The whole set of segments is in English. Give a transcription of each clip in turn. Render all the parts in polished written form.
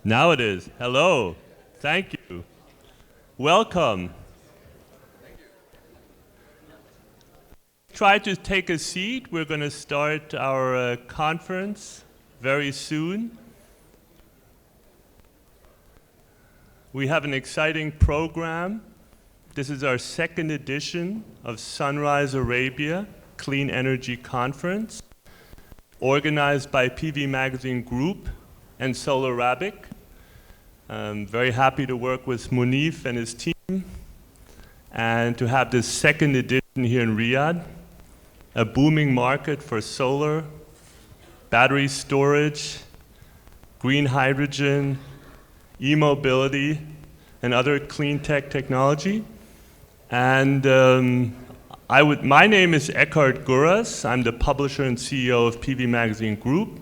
Now it is. Hello. Thank you. Welcome. Try to take a seat. We're going to start our conference very soon. We have an exciting program. This is our second edition of SunRise Arabia Clean Energy Conference, organized by PV Magazine Group and Solar Arabic. I'm very happy to work with Munif and his team and to have this second edition here in Riyadh, a booming market for solar, battery storage, green hydrogen, e-mobility, and other clean tech technology. And my name is Eckhard Guras. I'm the publisher and CEO of PV Magazine Group.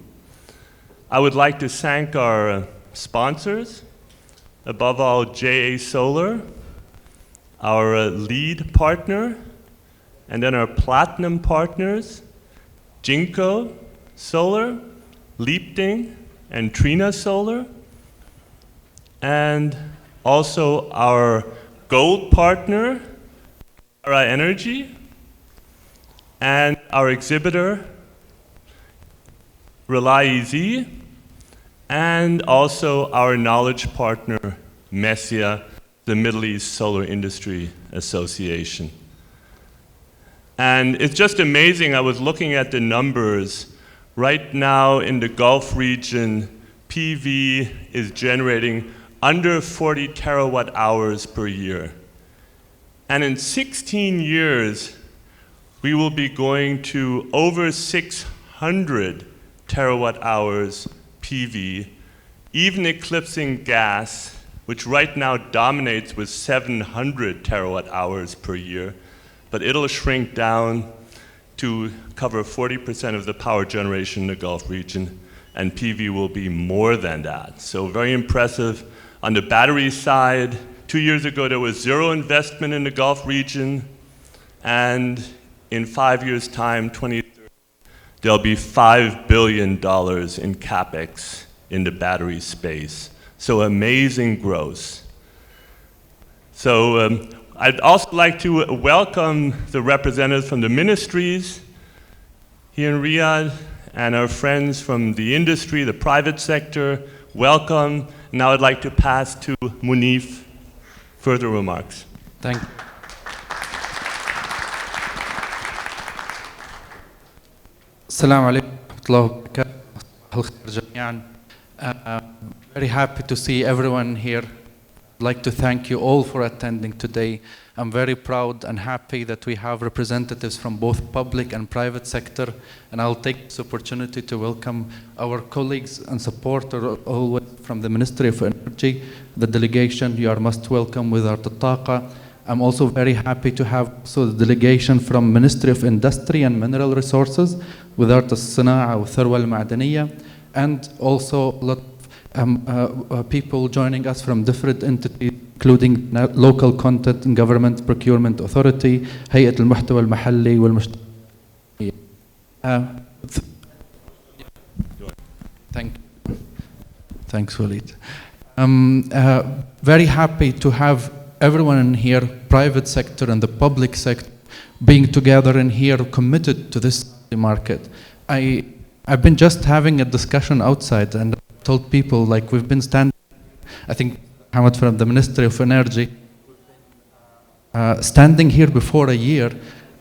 I would like to thank our sponsors, above all JA Solar, our lead partner, and then our platinum partners, Jinko Solar, Liebting, and Trina Solar, and also our gold partner, Ara Energy, and our exhibitor, Rely EZ, and also our knowledge partner, MESIA, the Middle East Solar Industry Association. And it's just amazing. I was looking at the numbers. Right now in the Gulf region, PV is generating under 40 terawatt hours per year. And in 16 years, we will be going to over 600 terawatt hours PV, even eclipsing gas, which right now dominates with 700 terawatt hours per year, but it'll shrink down to cover 40% of the power generation in the Gulf region, and PV will be more than that. So very impressive. On the battery side, 2 years ago there was zero investment in the Gulf region, and in 5 years' time, 2030, there'll be $5 billion in CapEx in the battery space. So amazing growth. So I'd also like to welcome the representatives from the ministries here in Riyadh and our friends from the industry, the private sector. Welcome. Now I'd like to pass to Munif further remarks. Thank you. Assalamu alaikum wa rahmatullahi wa barakatuh. Very happy to see everyone here. I'd like to thank you all for attending today. I'm very proud and happy that we have representatives from both public and private sector, and I'll take this opportunity to welcome our colleagues and supporters always from the Ministry of Energy, the delegation. You are most welcome with our Taqa. I'm also very happy to have the delegation from Ministry of Industry and Mineral Resources, Wizarة الصناعة والثروة المعدنية, and also a lot of people joining us from different entities, including local content and government procurement authority, هيئة المحتوى المحلي والمجتمع. Thanks, Walid. Very happy to have everyone in here, private sector and the public sector, being together in here, committed to this market. I've been just having a discussion outside and told people, like, we've been standing, I think Muhammad from the Ministry of Energy, standing here before a year,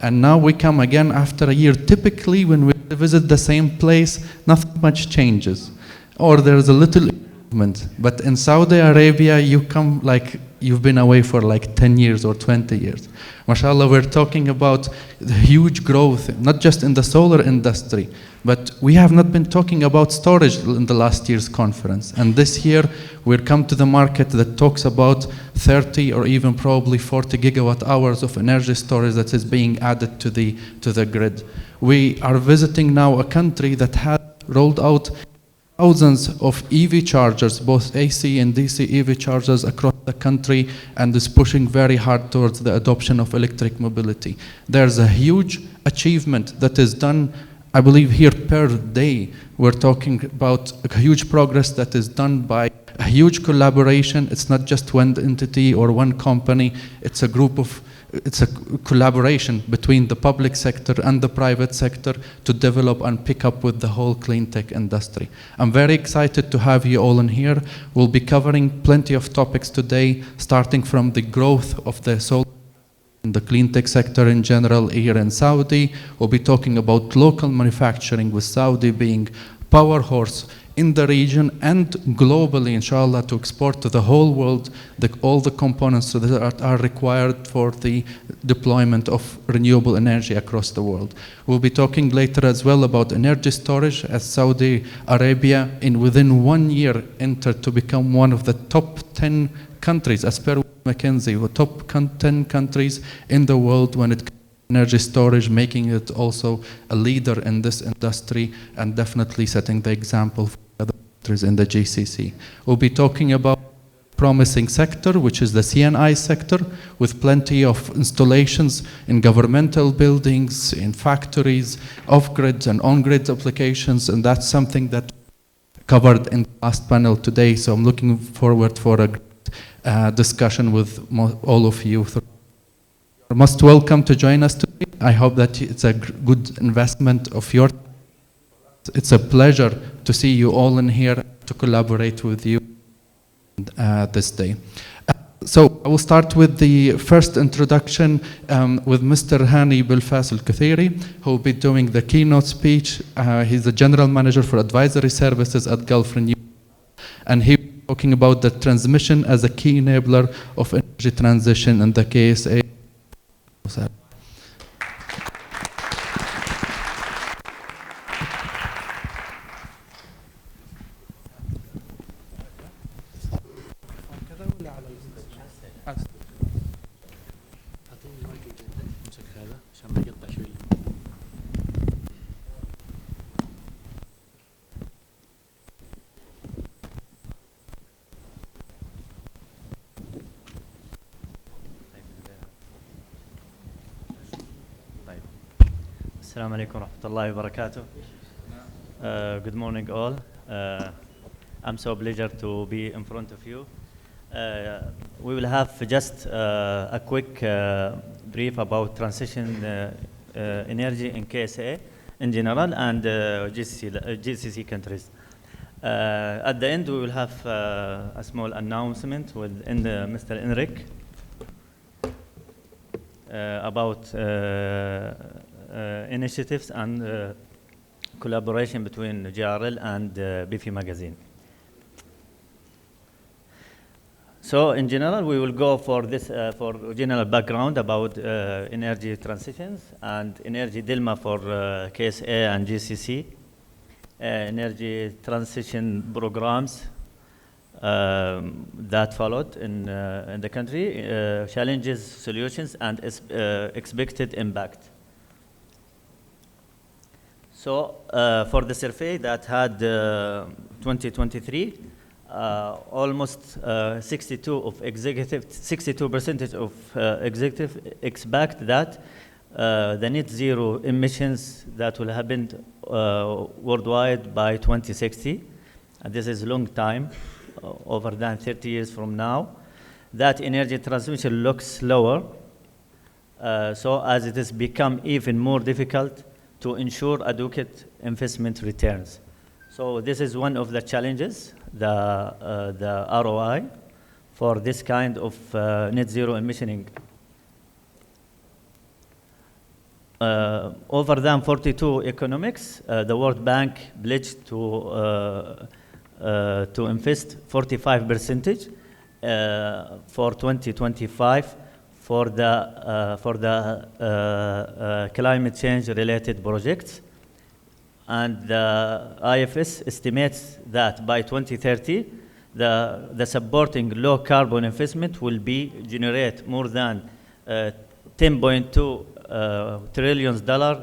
and now we come again after a year. Typically when we visit the same place, nothing much changes, or there's a little improvement. But in Saudi Arabia, you come like you've been away for like 10 years or 20 years. MashaAllah, we're talking about the huge growth, not just in the solar industry, but we have not been talking about storage in the last year's conference. And this year, we'll come to the market that talks about 30 or even probably 40 gigawatt hours of energy storage that is being added to the grid. We are visiting now a country that has rolled out thousands of EV chargers, both AC and DC EV chargers across the country, and is pushing very hard towards the adoption of electric mobility. There's a huge achievement that is done I believe here per day, we're talking about a huge progress that is done by a huge collaboration. It's not just one entity or one company. It's a collaboration between the public sector and the private sector to develop and pick up with the whole clean tech industry. I'm very excited to have you all in here. We'll be covering plenty of topics today, starting from the growth of the solar in the clean tech sector in general here in Saudi. We'll be talking about local manufacturing, with Saudi being power horse in the region and globally, inshallah, to export to the whole world all the components that are required for the deployment of renewable energy across the world. We'll be talking later as well about energy storage, as Saudi Arabia within 1 year entered to become one of the top 10 countries, as per McKinsey, the top 10 countries in the world when it comes to energy storage, making it also a leader in this industry and definitely setting the example for other countries in the GCC. We'll be talking about promising sector, which is the CNI sector, with plenty of installations in governmental buildings, in factories, off-grid and on-grid applications, and that's something that covered in the last panel today. So I'm looking forward for a discussion with all of you. You're most welcome to join us today. I hope that it's a good investment of your time. It's a pleasure to see you all in here, to collaborate with you this day. So I will start with the first introduction with Mr. Hani Bilfas Al-Kathiri, who will be doing the keynote speech. He's the General Manager for Advisory Services at Gulf Renew, and he talking about the transmission as a key enabler of energy transition in the KSA. Assalamu alaikum warahmatullahi wabarakatuh. Good morning all. I'm so pleased to be in front of you. We will have just a quick brief about transition energy in KSA in general and GCC countries. At the end, we will have a small announcement with Mr. Enric about initiatives and collaboration between GRL and Bifi magazine. So in general, we will go for this for general background about energy transitions and energy dilemma for KSA and GCC, energy transition programs that followed in the country, challenges, solutions, and expected impact. So for the survey that had 2023, almost 62% of executive expect that the net zero emissions that will happen worldwide by 2060, and this is a long time, over than 30 years from now, that energy transmission looks slower, so as it has become even more difficult to ensure adequate investment returns. So this is one of the challenges, the ROI for this kind of net zero emissioning. Over than 42 economics, the World Bank pledged to invest 45% for 2025 for the climate change related projects, and the IFS estimates that by 2030 the supporting low carbon investment will be generate more than $10.2 trillion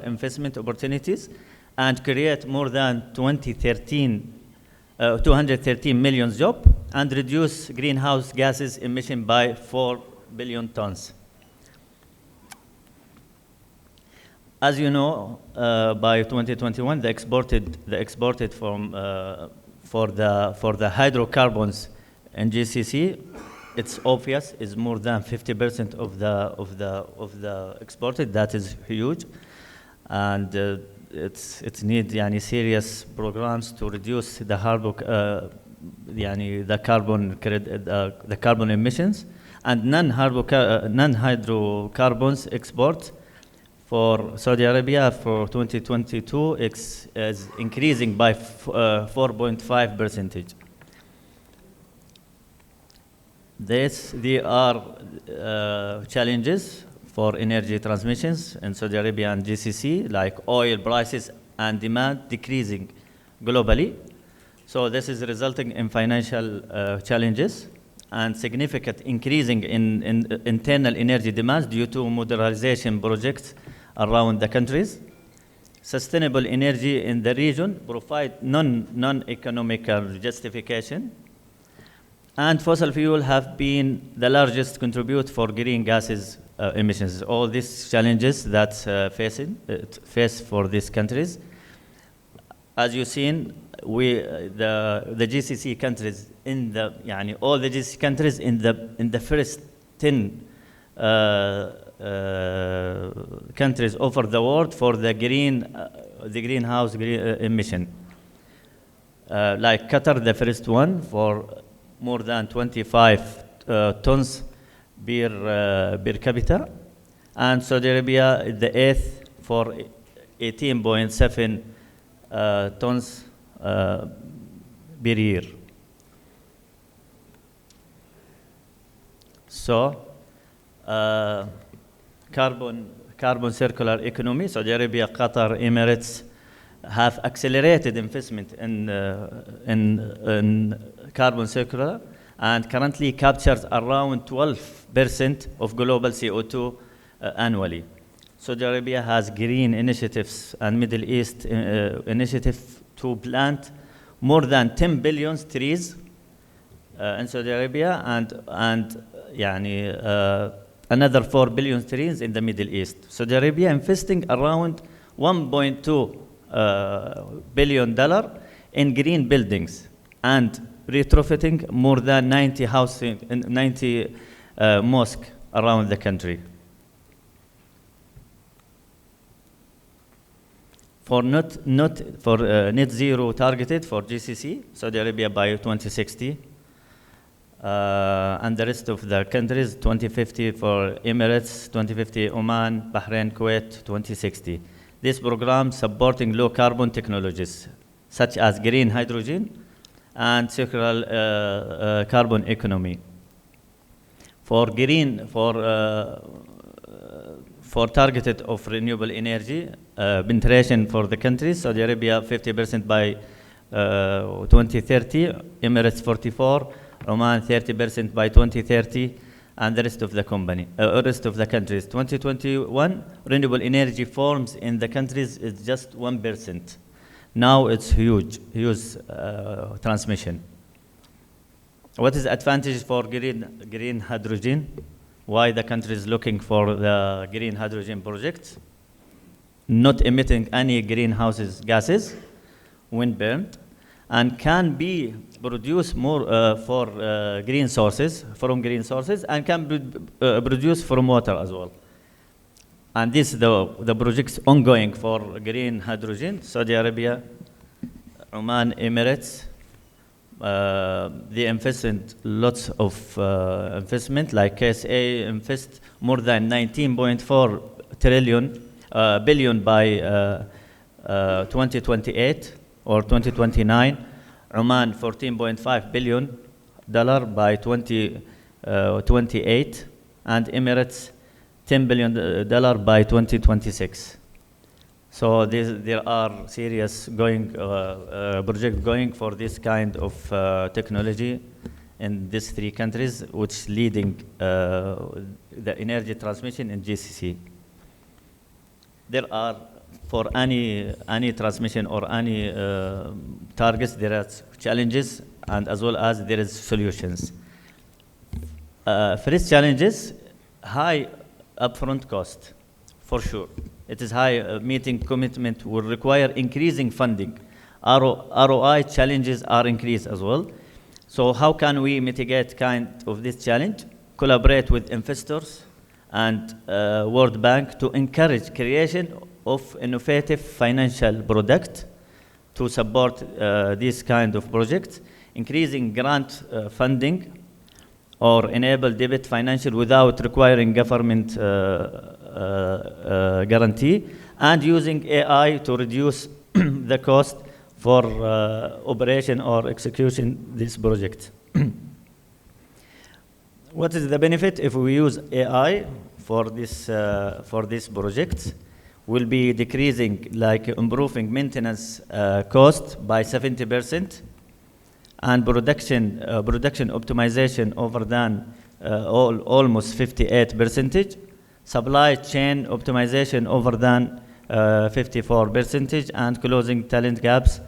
investment opportunities and create more than 213 million jobs and reduce greenhouse gases emission by 4 billion tons. As you know, by 2021, the exported from for the hydrocarbons in GCC, it's obvious is more than 50% of the exported. That is huge, and it's need يعني serious programs to reduce the the carbon emissions, and non-hydrocarbons export for Saudi Arabia for 2022 is increasing by 4.5%. There are challenges for energy transmissions in Saudi Arabia and GCC, like oil prices and demand decreasing globally. So this is resulting in financial challenges and significant increasing in internal energy demands due to modernization projects around the countries. Sustainable energy in the region provide non-economical justification, and fossil fuel have been the largest contributor for green gases emissions. All these challenges that face for these countries. As you've seen, the GCC countries all the GCC countries in the first 10 countries over the world for the greenhouse emission. Like Qatar, the first one for more than 25 tons per capita, and Saudi Arabia the 8th for 18.7 tons per year. So, carbon circular economy. Saudi Arabia, Qatar, Emirates have accelerated investment in carbon circular, and currently captures around 12% of global CO2 annually. Saudi Arabia has green initiatives and Middle East initiative to plant more than 10 billion trees in Saudi Arabia, and another 4 billion trees in the Middle East. Saudi Arabia investing around $1.2 billion in green buildings and retrofitting more than 90 mosques around the country. For net zero targeted for GCC, Saudi Arabia by 2060, and the rest of the countries 2050 for Emirates, 2050 Oman, Bahrain, Kuwait, 2060. This program supporting low carbon technologies such as green hydrogen and circular carbon economy. For targeted of renewable energy penetration for the countries, Saudi Arabia 50% by 2030, Emirates 44%, Oman 30% by 2030, and the rest of the countries. 2021 renewable energy forms in the countries is just 1%. Now it's huge transmission. What is advantage for green hydrogen? Why the country is looking for the green hydrogen projects? Not emitting any greenhouse gases when burned, and can be produced more from green sources, and can be produced from water as well. And this the projects ongoing for green hydrogen. Saudi Arabia, Oman, Emirates, they invested lots of investment, like KSA invest more than 19.4 billion by 2028 or 2029. Oman $14.5 billion by 2028, and Emirates $10 billion by 2026. So there are serious projects going for this kind of technology in these three countries, which leading the energy transmission in GCC. There are, for any transmission or any targets, there are challenges, and as well as there is solutions. First challenges, high upfront cost, for sure. It is high. Meeting commitment will require increasing funding. ROI challenges are increased as well. So how can we mitigate kind of this challenge? Collaborate with investors and World Bank to encourage creation of innovative financial products to support these kind of projects, increasing grant funding, or enable debit financial without requiring government guarantee, and using AI to reduce the cost for operation or execution this project. What is the benefit if we use AI for this project? Will be decreasing, like improving maintenance cost by 70%, and production optimization over than almost 58%, supply chain optimization over than 54%, and closing talent gaps,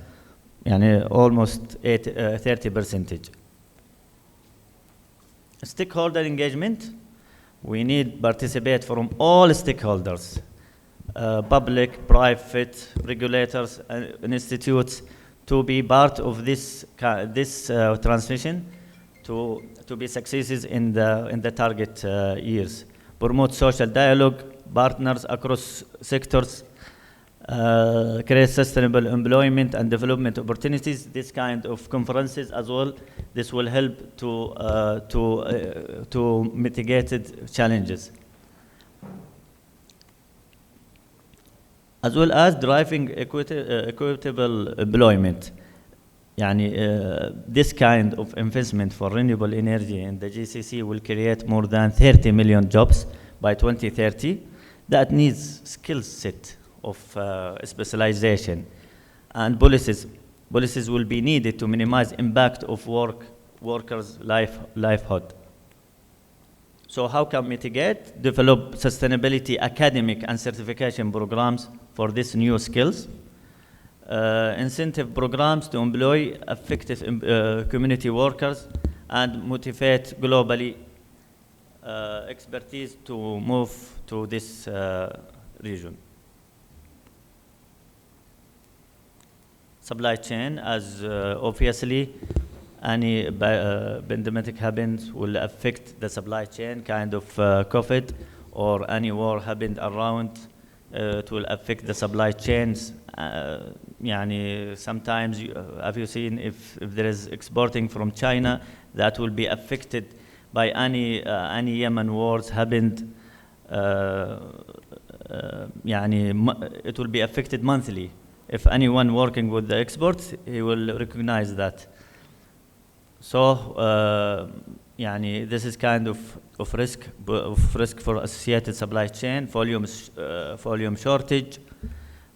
almost 30%. Stakeholder engagement, we need participate from all stakeholders, public, private, regulators, institutes, to be part of this transition to be successes in the target years. Promote social dialogue, partners across sectors, create sustainable employment and development opportunities. This kind of conferences as well, this will help to mitigate challenges. As well as driving equitable employment. This kind of investment for renewable energy in the GCC will create more than 30 million jobs by 2030. That needs skill set of specialization, and policies will be needed to minimize impact of workers' livelihood. So how can mitigate? Develop sustainability academic and certification programs for these new skills. Incentive programs to employ effective community workers and motivate globally expertise to move to this region. Supply chain, as obviously any pandemic happens will affect the supply chain, kind of COVID or any war happened around, it will affect the supply chains. Sometimes, have you seen if there is exporting from China, that will be affected by any Yemen wars happened. It will be affected monthly. If anyone working with the exports, he will recognize that. So, this is kind of risk for associated supply chain, volume shortage,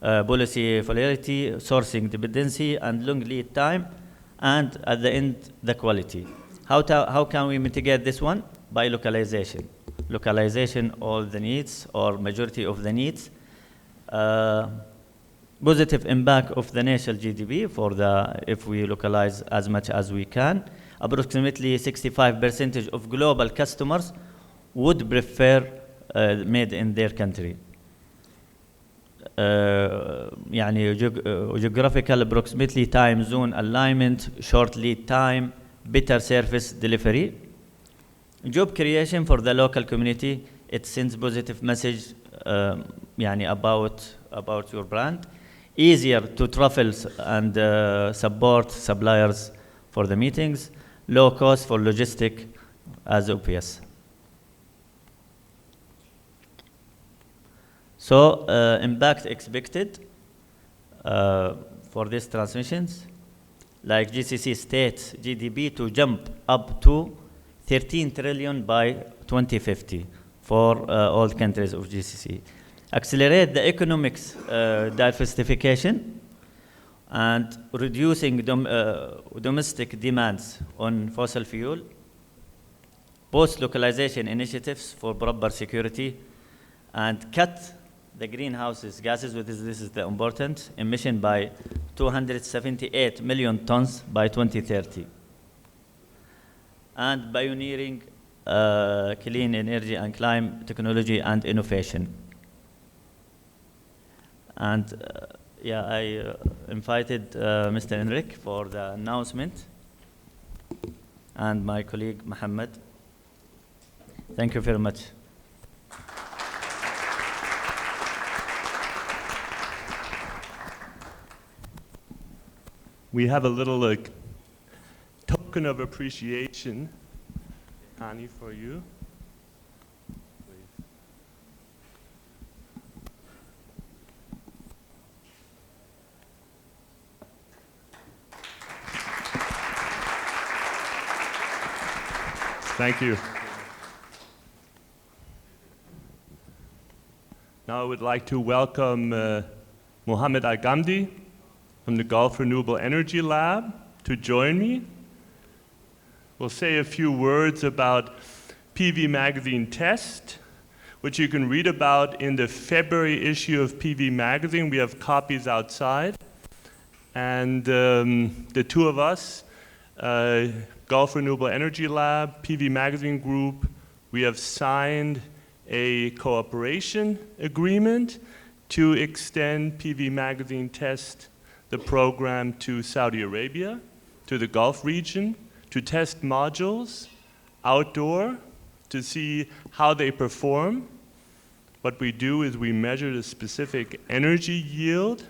policy volatility, sourcing dependency, and long lead time, and at the end, the quality. How can we mitigate this one? By localization. Localization, all the needs or majority of the needs. Positive impact of the national GDP if we localize as much as we can. Approximately 65% of global customers would prefer made in their country. Geographical approximately time zone alignment, short lead time, better service delivery. Job creation for the local community, it sends positive message about your brand. Easier to travel and support suppliers for the meetings. Low cost for logistic, as obvious. So impact expected for these transmissions, like GCC states GDP to jump up to 13 trillion by 2050 for all countries of GCC. Accelerate the economics diversification and reducing domestic demands on fossil fuel. Post-localization initiatives for proper security, and cut the greenhouse gases, this is the important, emission by 278 million tons by 2030. And pioneering clean energy and climate technology and innovation. And yeah, I invited Mr. Enric for the announcement and my colleague Mohammed. Thank you very much. We have a little token of appreciation, Hani, for you. Thank you. Now I would like to welcome Mohammed Al-Gamdi from the Gulf Renewable Energy Lab to join me. We'll say a few words about PV Magazine Test, which you can read about in the February issue of PV Magazine. We have copies outside. And the two of us, Gulf Renewable Energy Lab, PV Magazine Group, we have signed a cooperation agreement to extend PV Magazine Test, the program, to Saudi Arabia, to the Gulf region, to test modules outdoor to see how they perform. What we do is we measure the specific energy yield,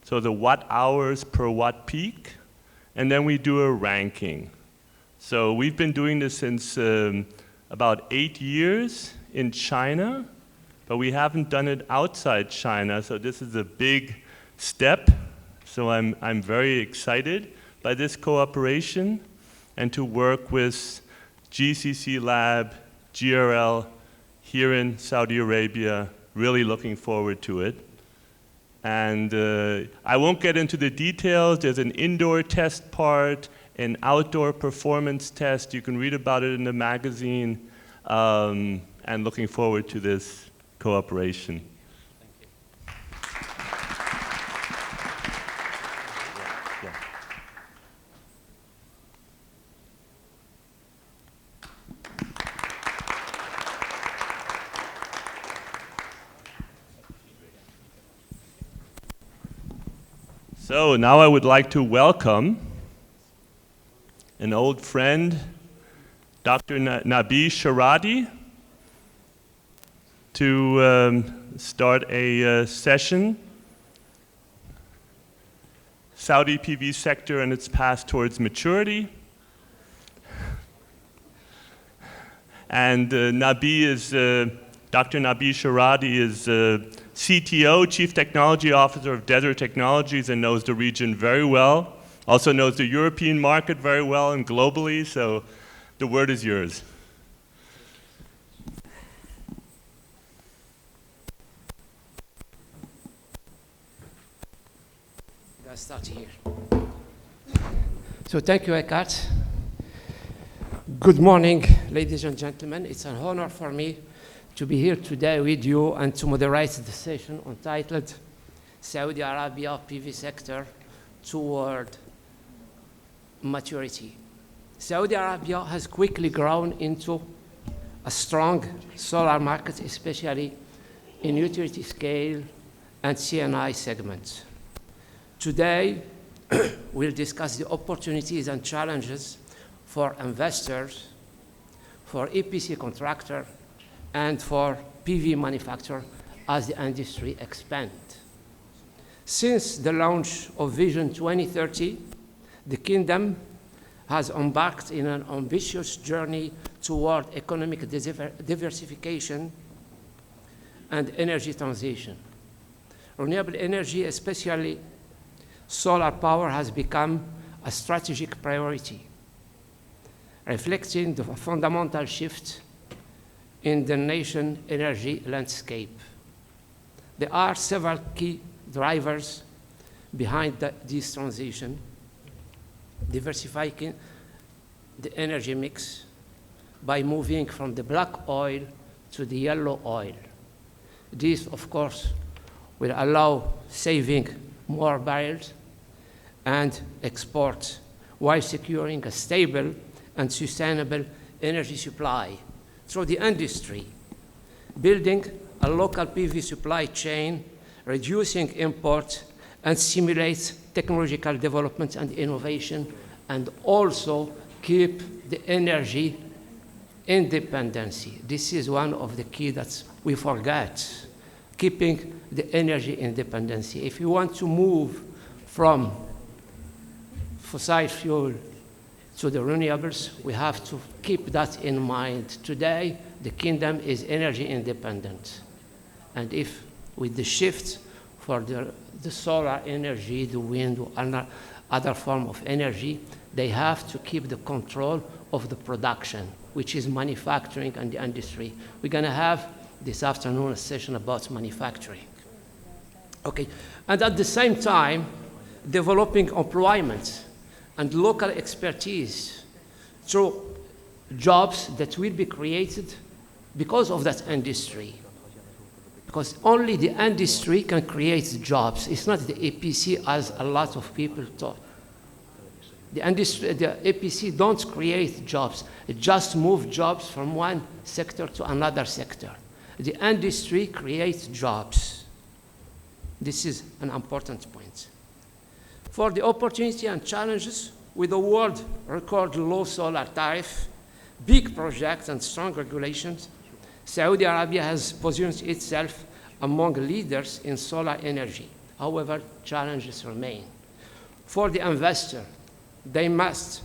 so the watt hours per watt peak, and then we do a ranking. So we've been doing this since about 8 years in China, but we haven't done it outside China, so this is a big step. So I'm very excited by this cooperation and to work with GCC Lab, GRL here in Saudi Arabia, really looking forward to it. And I won't get into the details. There's an indoor test part, an outdoor performance test. You can read about it in the magazine, and looking forward to this cooperation. So now I would like to welcome an old friend, Dr. Nabi Sharadi, to start a session, Saudi PV sector and its path towards maturity. And Nabi is, Dr. Nabi Sharadi is CTO, Chief Technology Officer of Desert Technologies, and knows the region very well. Also knows the European market very well and globally, so the word is yours. Let's start here. So thank you, Eckhart. Good morning, ladies and gentlemen. It's an honor for me to be here today with you and to moderate the session entitled Saudi Arabia PV sector toward maturity. Saudi Arabia has quickly grown into a strong solar market, especially in utility scale and CNI segments. Today, we'll discuss the opportunities and challenges for investors, for EPC contractor, and for PV manufacturer as the industry expands. Since the launch of Vision 2030, the Kingdom has embarked in an ambitious journey toward economic diversification and energy transition. Renewable energy, especially solar power, has become a strategic priority, reflecting the fundamental shift in the nation's energy landscape. There are several key drivers behind this transition: diversifying the energy mix by moving from the black oil to the yellow oil. This, of course, will allow saving more barrels and export while securing a stable and sustainable energy supply through the industry. Building a local PV supply chain reducing import, and stimulate technological development and innovation, and also keep the energy independency. This is one of the key that we forget, keeping the energy independency. If you want to move from fossil fuel to the renewables, we have to keep that in mind. Today, the kingdom is energy independent. And if with the shift for the solar energy, the wind, or other form of energy, they have to keep the control of the production, which is manufacturing and the industry. We're gonna have this afternoon a session about manufacturing. Okay, and at the same time, developing employment and local expertise through jobs that will be created because of that industry. Because only the industry can create jobs. It's not the APC as a lot of people thought. The APC don't create jobs. It just moves jobs from one sector to another sector. The industry creates jobs. This is an important point. For the opportunity and challenges with the world record low solar tariff, big projects and strong regulations, Saudi Arabia has positioned itself among leaders in solar energy. However, challenges remain. For the investor, they must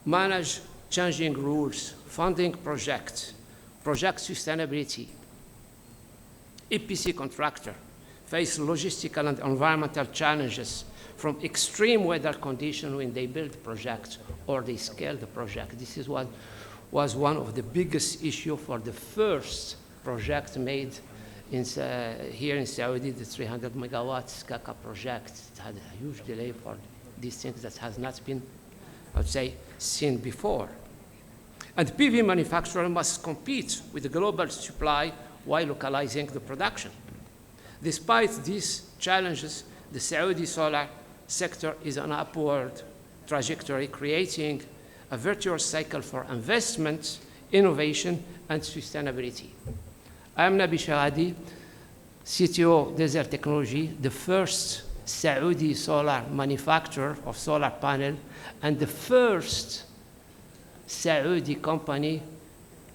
manage changing rules, funding projects, project sustainability. EPC contractor face logistical and environmental challenges from extreme weather conditions when they build projects or they scale the project. This is what was one of the biggest issues for the first project made here in Saudi, the 300 megawatts Kaka project. It had a huge delay for these things that has not been, I would say, seen before. And PV manufacturer must compete with the global supply while localizing the production. Despite these challenges, the Saudi solar sector is on an upward trajectory, creating a virtuous cycle for investment, innovation, and sustainability. I am Nabi Shahadi, CTO Desert Technology, the first Saudi solar manufacturer of solar panel, and the first Saudi company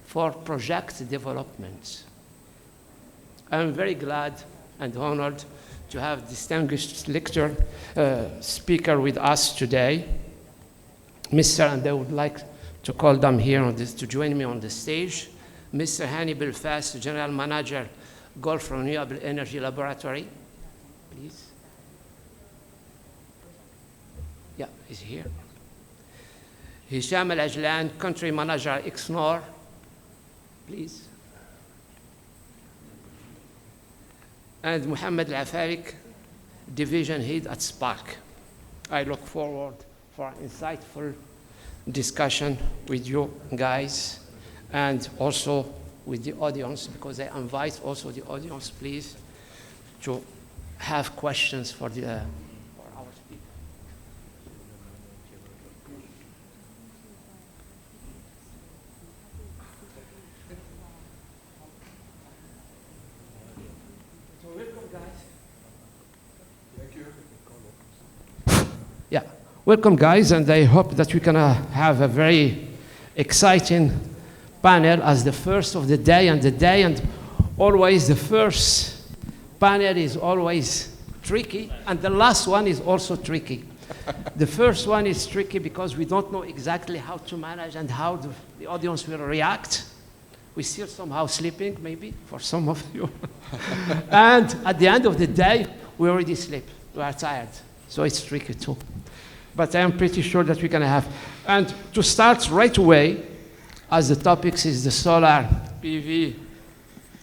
for project development. I'm very glad and honored to have distinguished lecturer speaker with us today. Mr. and I would like to call them here on this, to join me on the stage. Mr. Hani Belfast, General Manager, Gulf Renewable Energy Laboratory, please. Yeah, he's here. Hisham Al-Ajlan, Country Manager, XNOR, please. And Muhammad Al-Afarik, Division Head at Spark. I look forward for insightful discussion with you guys and also with the audience, because I invite also the audience, please, to have questions for our speaker. So welcome, guys. Thank you. Yeah, welcome, guys, and I hope that we're gonna have a very exciting panel as the first of the day, and always the first panel is always tricky, and the last one is also tricky. The first one is tricky because we don't know exactly how to manage and how the audience will react. We're still somehow sleeping, maybe, for some of you. And at the end of the day, we already sleep. We are tired, so it's tricky too. But I am pretty sure that we're gonna have. And to start right away, as the topics is the solar PV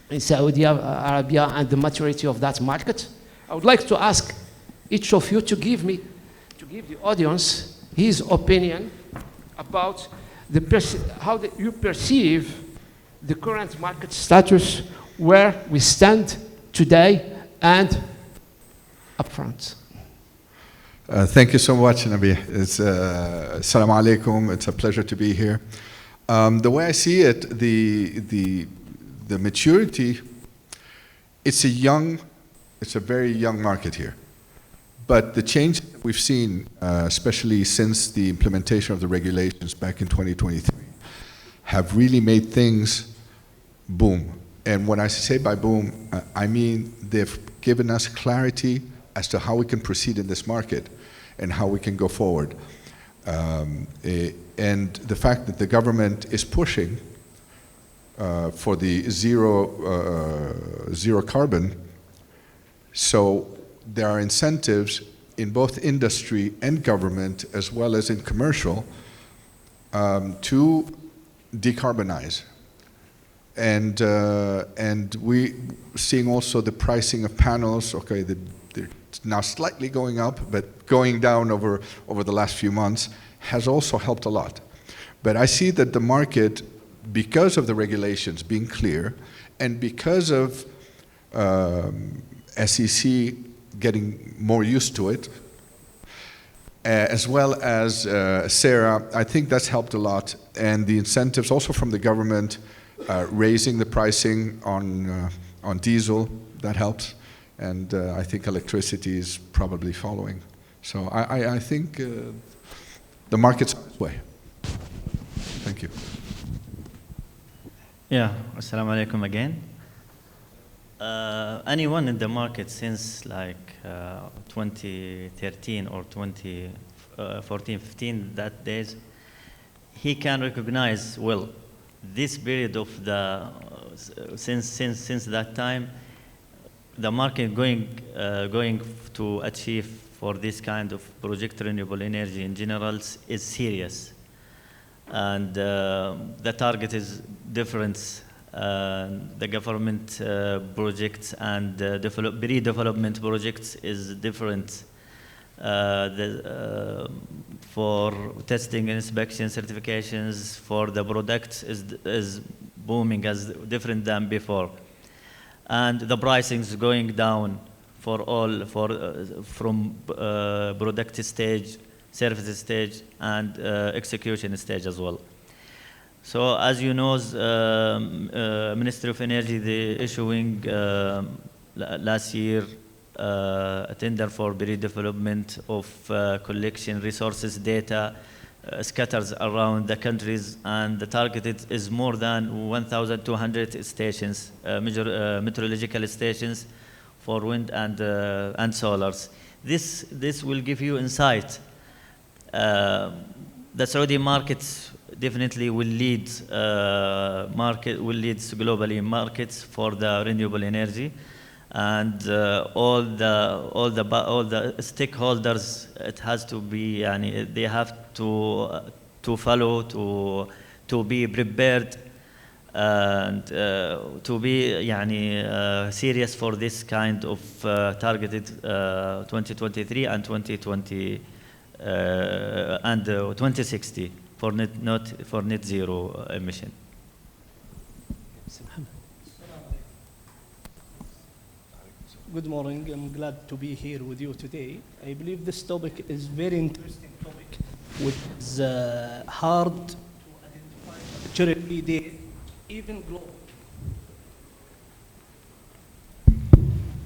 in Saudi Arabia and the maturity of that market, I would like to ask each of you to give the audience his opinion about how you perceive the current market status, where we stand today and upfront. Thank you so much, Nabi. Assalamu alaikum. It's a pleasure to be here. The way I see it, the maturity, it's a young it's a very young market here. But the change that we've seen, especially since the implementation of the regulations back in 2023, have really made things boom. And when I say by boom, I mean they've given us clarity as to how we can proceed in this market and how we can go forward. And the fact that the government is pushing for the zero carbon, so there are incentives in both industry and government, as well as in commercial, to decarbonize. And we seeing also the pricing of panels. Okay, they're now slightly going up, but going down over the last few months has also helped a lot. But I see that the market, because of the regulations being clear, and because of SEC getting more used to it, as well as Sarah, I think that's helped a lot. And the incentives also from the government, raising the pricing on diesel, that helps. And I think electricity is probably following. So I think the market's on its way. Thank you. Yeah, assalamu alaikum again. Anyone in the market since like 2013 or 2014, 15, that days, he can recognize, well, this period of the, since that time, the market going to achieve for this kind of project renewable energy in general is serious. And the target is different. The government projects and pre-development projects is different. For testing, inspection, certifications for the products is booming as different than before. And the pricing is going down for all, from product stage, service stage, and execution stage as well. So as you know, Ministry of Energy, they issuing last year a tender for pre-development of collection resources data scatters around the countries, and the target is more than 1,200 stations, meteorological stations for wind and solars. This will give you insight. The Saudi markets definitely will lead globally markets for the renewable energy, and all the stakeholders, it has to be, they have to follow, to be prepared, and to be serious for this kind of targeted 2023 and 2020 and 2060 for net zero emission. Good morning. I'm glad to be here with you today. I believe this topic is very interesting topic, which is hard to identify maturity date, even global.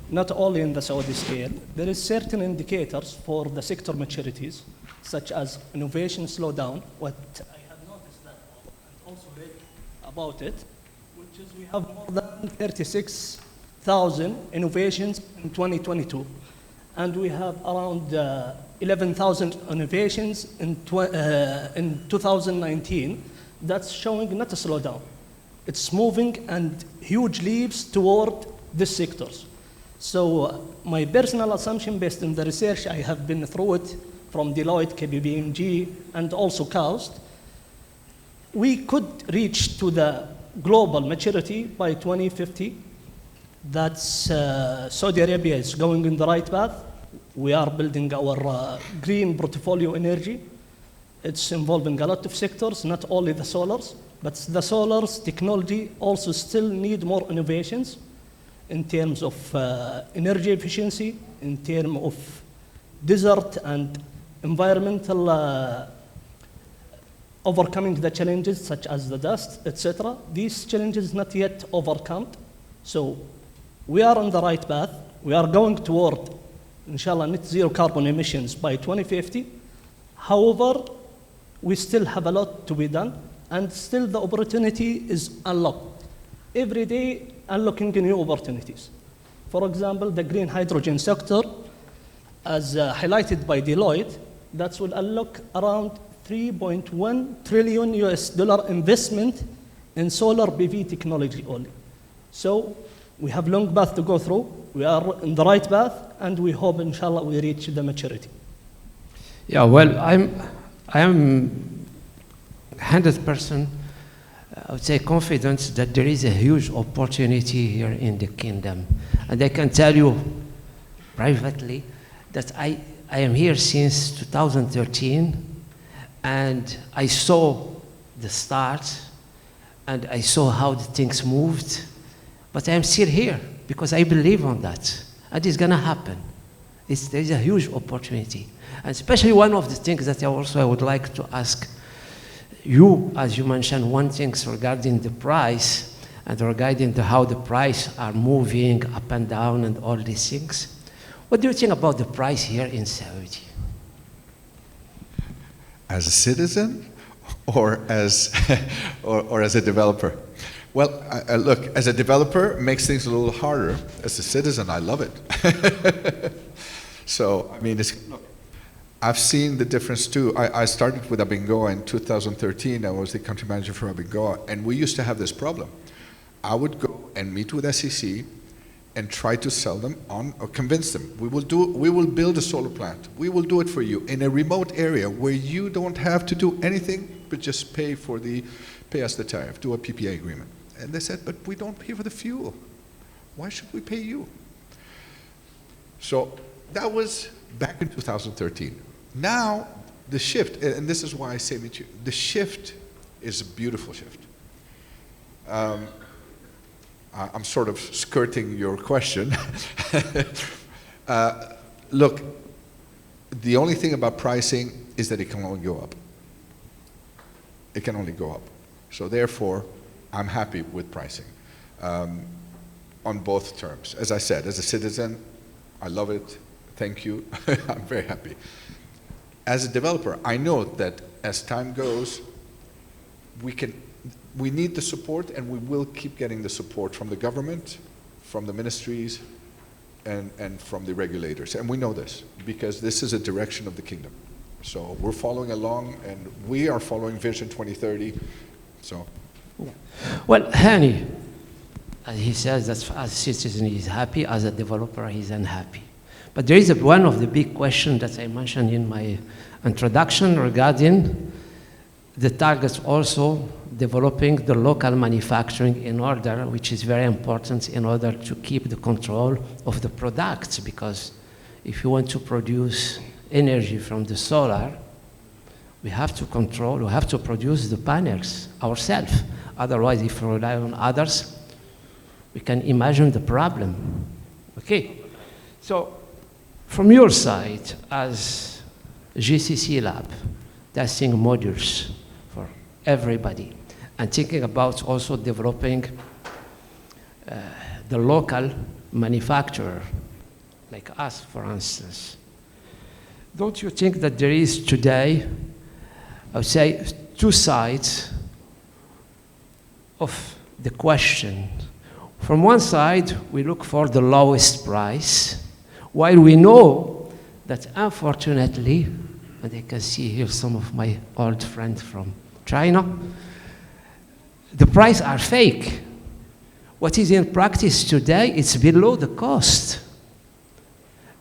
Not only in the Saudi scale, there is certain indicators for the sector maturities, such as innovation slowdown, what I have noticed that and also read about it, which is we have more than 36,000 innovations in 2022, and we have around 11,000 innovations in 2019. That's showing not a slowdown. It's moving and huge leaps toward these sectors. So my personal assumption based on the research I have been through it from Deloitte, KPMG, and also KAUST, we could reach to the global maturity by 2050. That's Saudi Arabia is going in the right path. We are building our green portfolio energy. It's involving a lot of sectors, not only the solars, but the solars technology also still need more innovations in terms of energy efficiency, in terms of desert and environmental overcoming the challenges such as the dust, etc. These challenges not yet overcome. So we are on the right path. we are going toward, inshallah, net zero carbon emissions by 2050. However, we still have a lot to be done, and still the opportunity is unlocked. Every day, unlocking new opportunities. For example, the green hydrogen sector, as highlighted by Deloitte, that will unlock around 3.1 trillion US dollar investment in solar PV technology only. So we have long path to go through. We are in the right path, and we hope, inshallah, we reach the maturity. Yeah, well, I am 100%, I would say, confident that there is a huge opportunity here in the kingdom. And I can tell you privately that I am here since 2013, and I saw the start, and I saw how the things moved. But I am still here because I believe on that, and it's going to happen. There is a huge opportunity. And especially one of the things that I would like to ask you, as you mentioned, one thing regarding the price and regarding how the price are moving up and down and all these things. What do you think about the price here in Saudi? As a citizen or as, or as a developer? Well, look, as a developer, it makes things a little harder. As a citizen, I love it. So, I mean, look, I've seen the difference too. I started with Abingoa in 2013. I was the country manager for Abingoa, and we used to have this problem. I would go and meet with SEC and try to sell them on, or convince them. We will build a solar plant. We will do it for you in a remote area where you don't have to do anything but just pay us the tariff, do a PPA agreement. And they said, but we don't pay for the fuel. Why should we pay you? So that was back in 2013. Now, the shift, and this is why I say the shift is a beautiful shift. I'm sort of skirting your question. Look, the only thing about pricing is that it can only go up. It can only go up. So therefore, I'm happy with pricing on both terms. As I said, as a citizen, I love it. Thank you. I'm very happy. As a developer, I know that as time goes, we need the support, and we will keep getting the support from the government, from the ministries, and from the regulators. And we know this, because this is a direction of the kingdom. So we're following along, and we are following Vision 2030. So, well, Hani, he says that as a citizen he's happy, as a developer he's unhappy. But there is one of the big questions that I mentioned in my introduction regarding the targets, also developing the local manufacturing in order, which is very important in order to keep the control of the products, because if you want to produce energy from the solar, we have to produce the panels ourselves. Otherwise, if we rely on others, we can imagine the problem. Okay, so from your side, as GCC lab, testing modules for everybody, and thinking about also developing the local manufacturer, like us, for instance, don't you think that there is today, I would say, two sides of the question? From one side, we look for the lowest price, while we know that unfortunately, and I can see here some of my old friends from China, the prices are fake. What is in practice today, it's below the cost.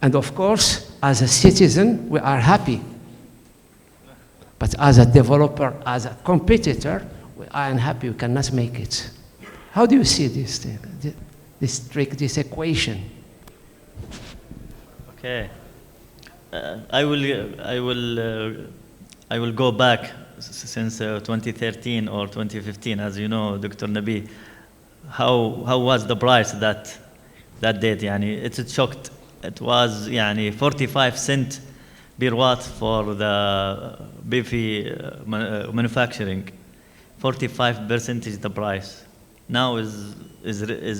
And of course, as a citizen, we are happy. But as a developer, as a competitor, we are unhappy, we cannot make it. How do you see this thing, this equation? Okay. I will go back since 2013 or 2015, as you know, Dr. Nabi. How was the price that date? Yani, it's shocked. It was 45 cents per watt for the beefy manufacturing. 45% is the price. Now is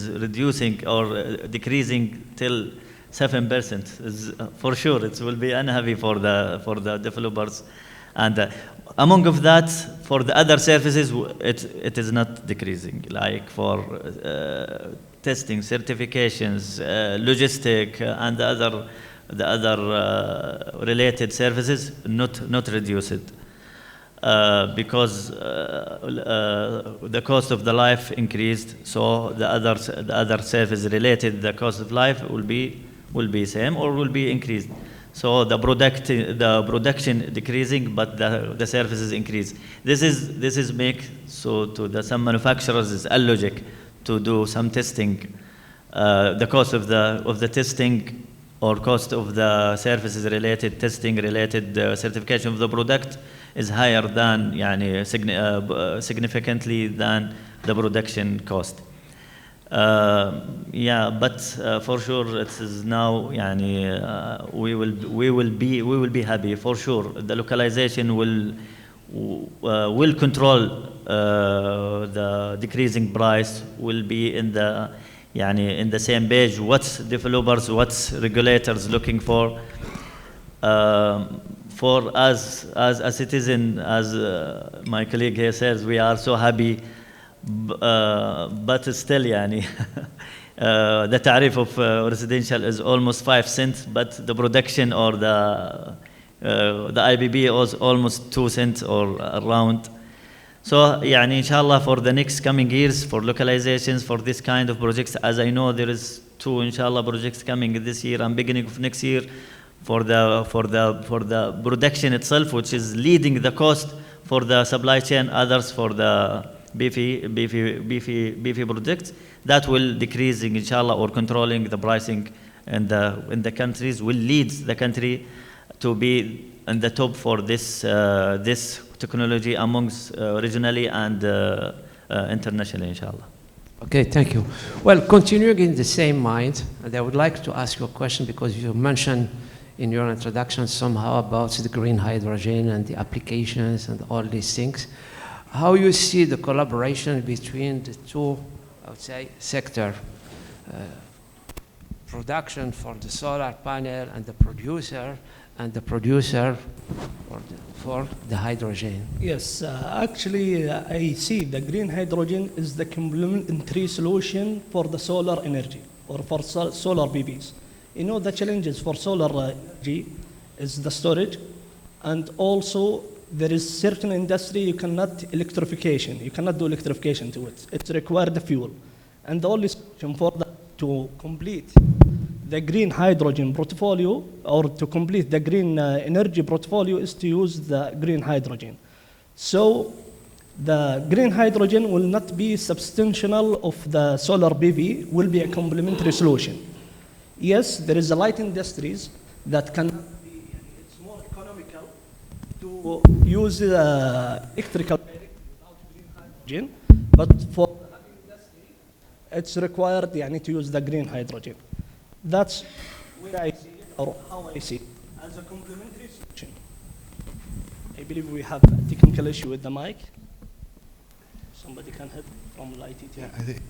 reducing or decreasing till 7% is for sure it will be unheavy for the developers, and among of that, for the other services, it is not decreasing. Like for testing, certifications, logistic, and the other related services, not reduced. Because the cost of the life increased, so the other service related, the cost of life will be same or will be increased. So the production decreasing, but the services increase. This is make so to some manufacturers is illogic to do some testing. The cost of the testing or cost of the services related testing related certification of the product is higher than significantly than the production cost. But for sure it is now we will be happy for sure. The localization will control the decreasing price, will be in the same page. What's developers, what's regulators looking for? For us as a citizen, as my colleague here says, we are so happy. But still, the tariff of residential is almost 5 cents, but the production or the IBB is almost 2 cents or around. So, inshallah, for the next coming years, for localizations, for this kind of projects, as I know there is 2, inshallah, projects coming this year and beginning of next year for the production itself, which is leading the cost for the supply chain, others for the beefy projects that will decreasing inshallah or controlling the pricing in the countries will lead the country to be in the top for this technology amongst regionally and internationally inshallah. Okay, thank you. Well, continuing in the same mind, and I would like to ask you a question because you mentioned in your introduction somehow about the green hydrogen and the applications and all these things. How you see the collaboration between the two, I would say, sector, production for the solar panel and the producer for the hydrogen? Yes, actually, I see the green hydrogen is the complementary solution for the solar energy or for solar PVs. The challenges for solar energy is the storage, and also there is certain industry you cannot do electrification to it. It requires the fuel. And the only solution for that to complete the green hydrogen portfolio or to complete the green energy portfolio is to use the green hydrogen. So the green hydrogen will not be substantial of the solar PV, will be a complementary solution. Yes, there is a light industries that can be, it's more economical to use electrical without green hydrogen, but for the heavy industry, it's required to use the green hydrogen. That's where I see it, or how I see it, as a complementary solution. I believe we have a technical issue with the mic. Somebody can help from light it. Yeah, I think.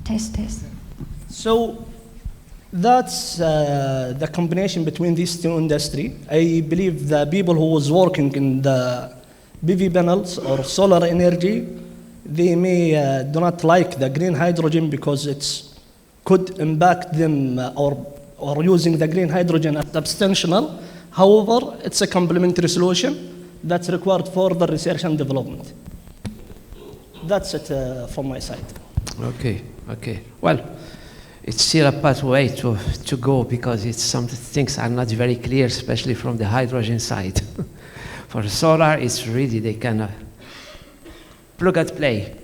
Test. So that's the combination between these two industries. I believe the people who was working in the PV panels or solar energy, they may do not like the green hydrogen because it could impact them or using the green hydrogen as substantial. However, it's a complementary solution that's required for the research and development. That's it from my side. Okay. Well, it's still a pathway to go because some things are not very clear, especially from the hydrogen side. For solar, it's really they can plug and play.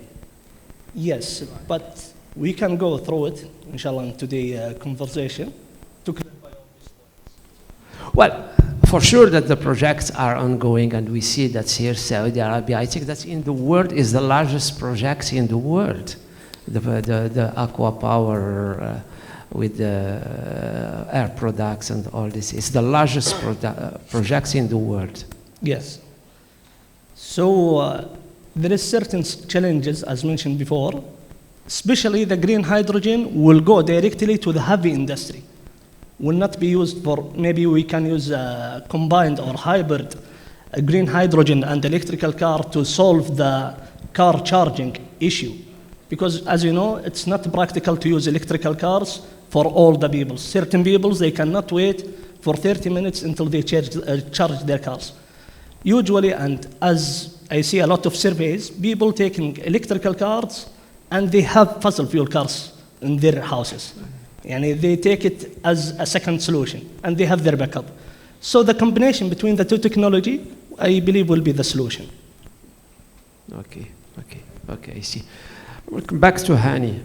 Yes, but we can go through it, inshallah, in today's conversation to clarify all these points. Well, for sure that the projects are ongoing, and we see that here, Saudi Arabia, I think that in the world is the largest project in the world. The aqua power with the air products and all this is the largest projects in the world. Yes. So there is certain challenges, as mentioned before, especially the green hydrogen will go directly to the heavy industry. Will not be used for, maybe we can use a combined or hybrid green hydrogen and electrical car to solve the car charging issue. Because as you know, it's not practical to use electrical cars for all the people. Certain people, they cannot wait for 30 minutes until they charge their cars. Usually, and as I see a lot of surveys, people taking electrical cars and they have fossil fuel cars in their houses. And they take it as a second solution and they have their backup. So the combination between the two technology, I believe, will be the solution. Okay, I see. Welcome back to Hani.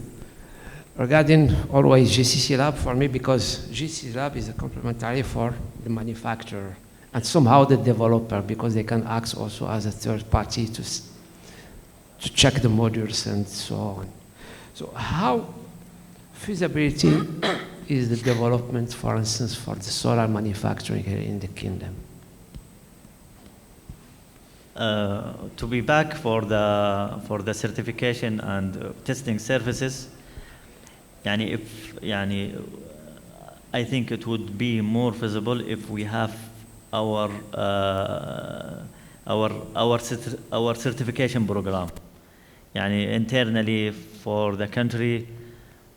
Regarding always GCC Lab for me, because GCC Lab is a complementary for the manufacturer and somehow the developer, because they can act also as a third party to check the modules and so on. So how feasibility is the development, for instance, for the solar manufacturing here in the kingdom? To be back for the certification and testing services, I think it would be more feasible if we have our certification program, internally for the country,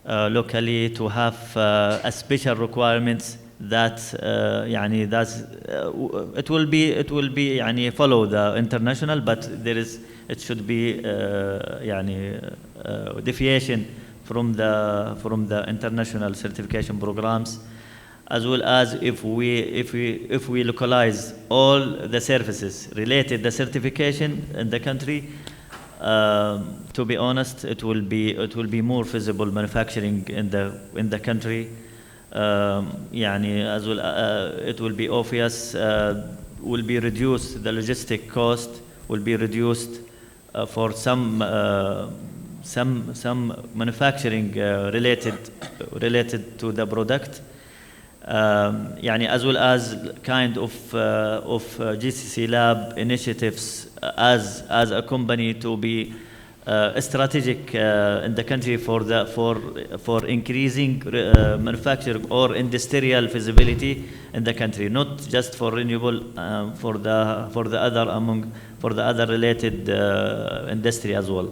locally, to have a special requirements that it will be follow the international, but it should be deviation from the international certification programs, as well as if we localize all the services related to the certification in the country. To be honest, it will be more feasible manufacturing in the country. As well, it will be obvious, will be reduced, the logistic cost will be reduced for some manufacturing related to the product, as well as kind of GCC Lab initiatives as a company to be strategic in the country for increasing manufacturing or industrial feasibility in the country, not just for renewable, for the other related industry as well.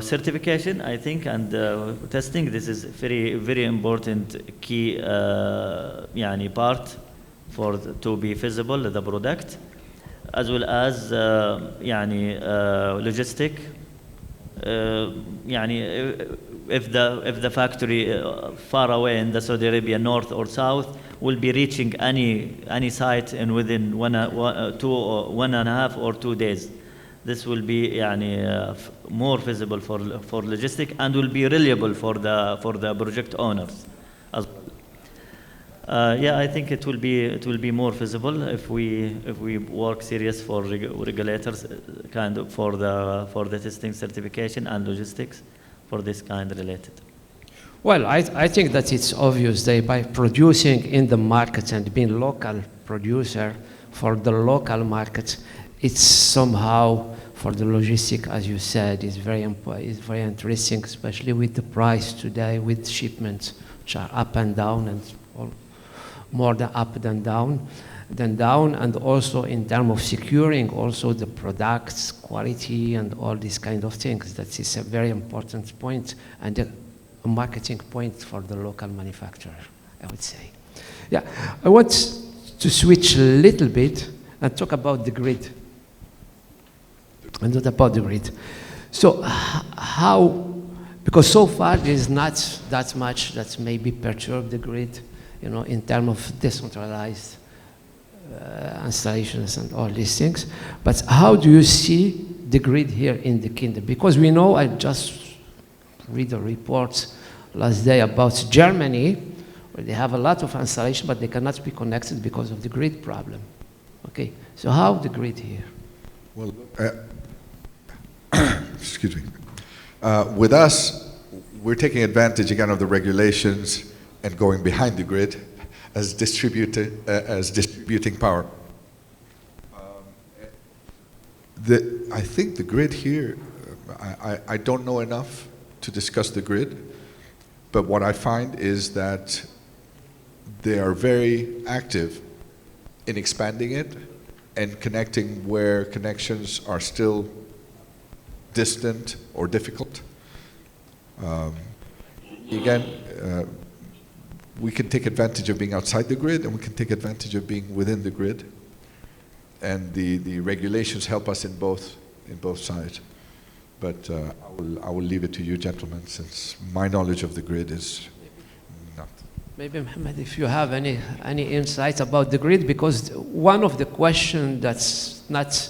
Certification, I think, and testing, this is very, very important key part to be feasible, the product, as well as logistic. If the factory far away in the Saudi Arabia, north or south, will be reaching any site in within 1.5 or 2 days. This will be more feasible for logistic and will be reliable for the project owners as well. I think it will be more feasible if we work serious for regulators, kind of for the testing, certification and logistics for this kind related. Well, I think that it's obvious that by producing in the market and being local producer for the local market, it's somehow for the logistic, as you said, is very interesting, especially with the price today, with shipments which are up and down, and more than up than down, and also in terms of securing also the products quality and all these kind of things. That is a very important point and a marketing point for the local manufacturer, I would say. Yeah, I want to switch a little bit and talk about the grid. And not about the grid. So how, because so far there is not that much that maybe perturb the grid, in terms of decentralized installations and all these things. But how do you see the grid here in the kingdom? Because we know, I just read a report last day about Germany, where they have a lot of installation, but they cannot be connected because of the grid problem. Okay, so how the grid here? Well, excuse me. With us, we're taking advantage again of the regulations and going behind the grid as distributing power. I think the grid here I don't know enough to discuss the grid, but what I find is that they are very active in expanding it and connecting where connections are still distant or difficult. Again, we can take advantage of being outside the grid, and we can take advantage of being within the grid. And the regulations help us in both sides. But I will leave it to you, gentlemen, since my knowledge of the grid is not. Maybe, Mohammed, if you have any insights about the grid, because one of the questions that's not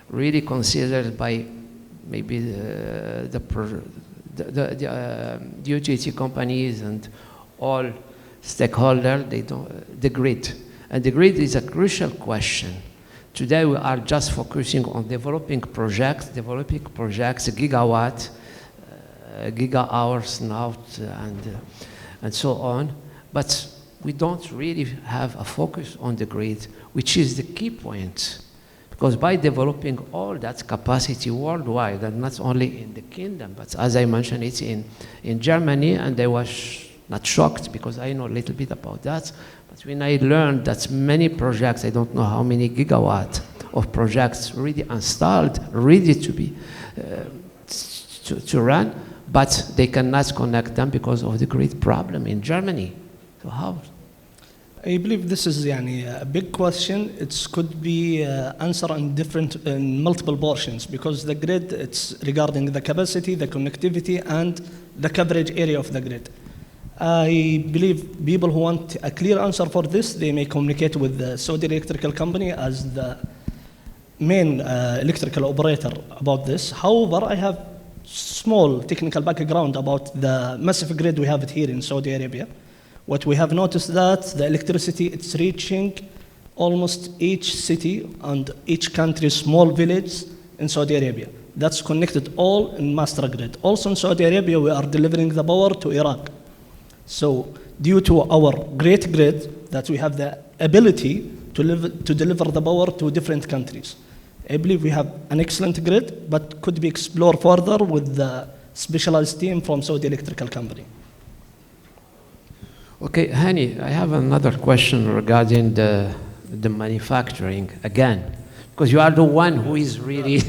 really considered by maybe the utility companies and all stakeholders, the grid. And the grid is a crucial question. Today we are just focusing on developing projects, gigawatt, giga hours now, and so on. But we don't really have a focus on the grid, which is the key point. Because by developing all that capacity worldwide, and not only in the kingdom, but as I mentioned, it's in Germany, and I was not shocked because I know a little bit about that. But when I learned that many projects, I don't know how many gigawatt of projects already installed, ready to be to run, but they cannot connect them because of the grid problem in Germany. So how? I believe this is a big question. It could be answered in multiple portions, because the grid, it's regarding the capacity, the connectivity, and the coverage area of the grid. I believe people who want a clear answer for this, they may communicate with the Saudi electrical company as the main electrical operator about this. However, I have small technical background about the massive grid we have it here in Saudi Arabia. What we have noticed that the electricity, it's reaching almost each city and each country's small village in Saudi Arabia. That's connected all in master grid. Also in Saudi Arabia, we are delivering the power to Iraq. So due to our great grid, that we have the ability to deliver the power to different countries. I believe we have an excellent grid, but could be explored further with the specialized team from Saudi Electrical Company. Okay, Hani, I have another question regarding the manufacturing again, because you are the one who is really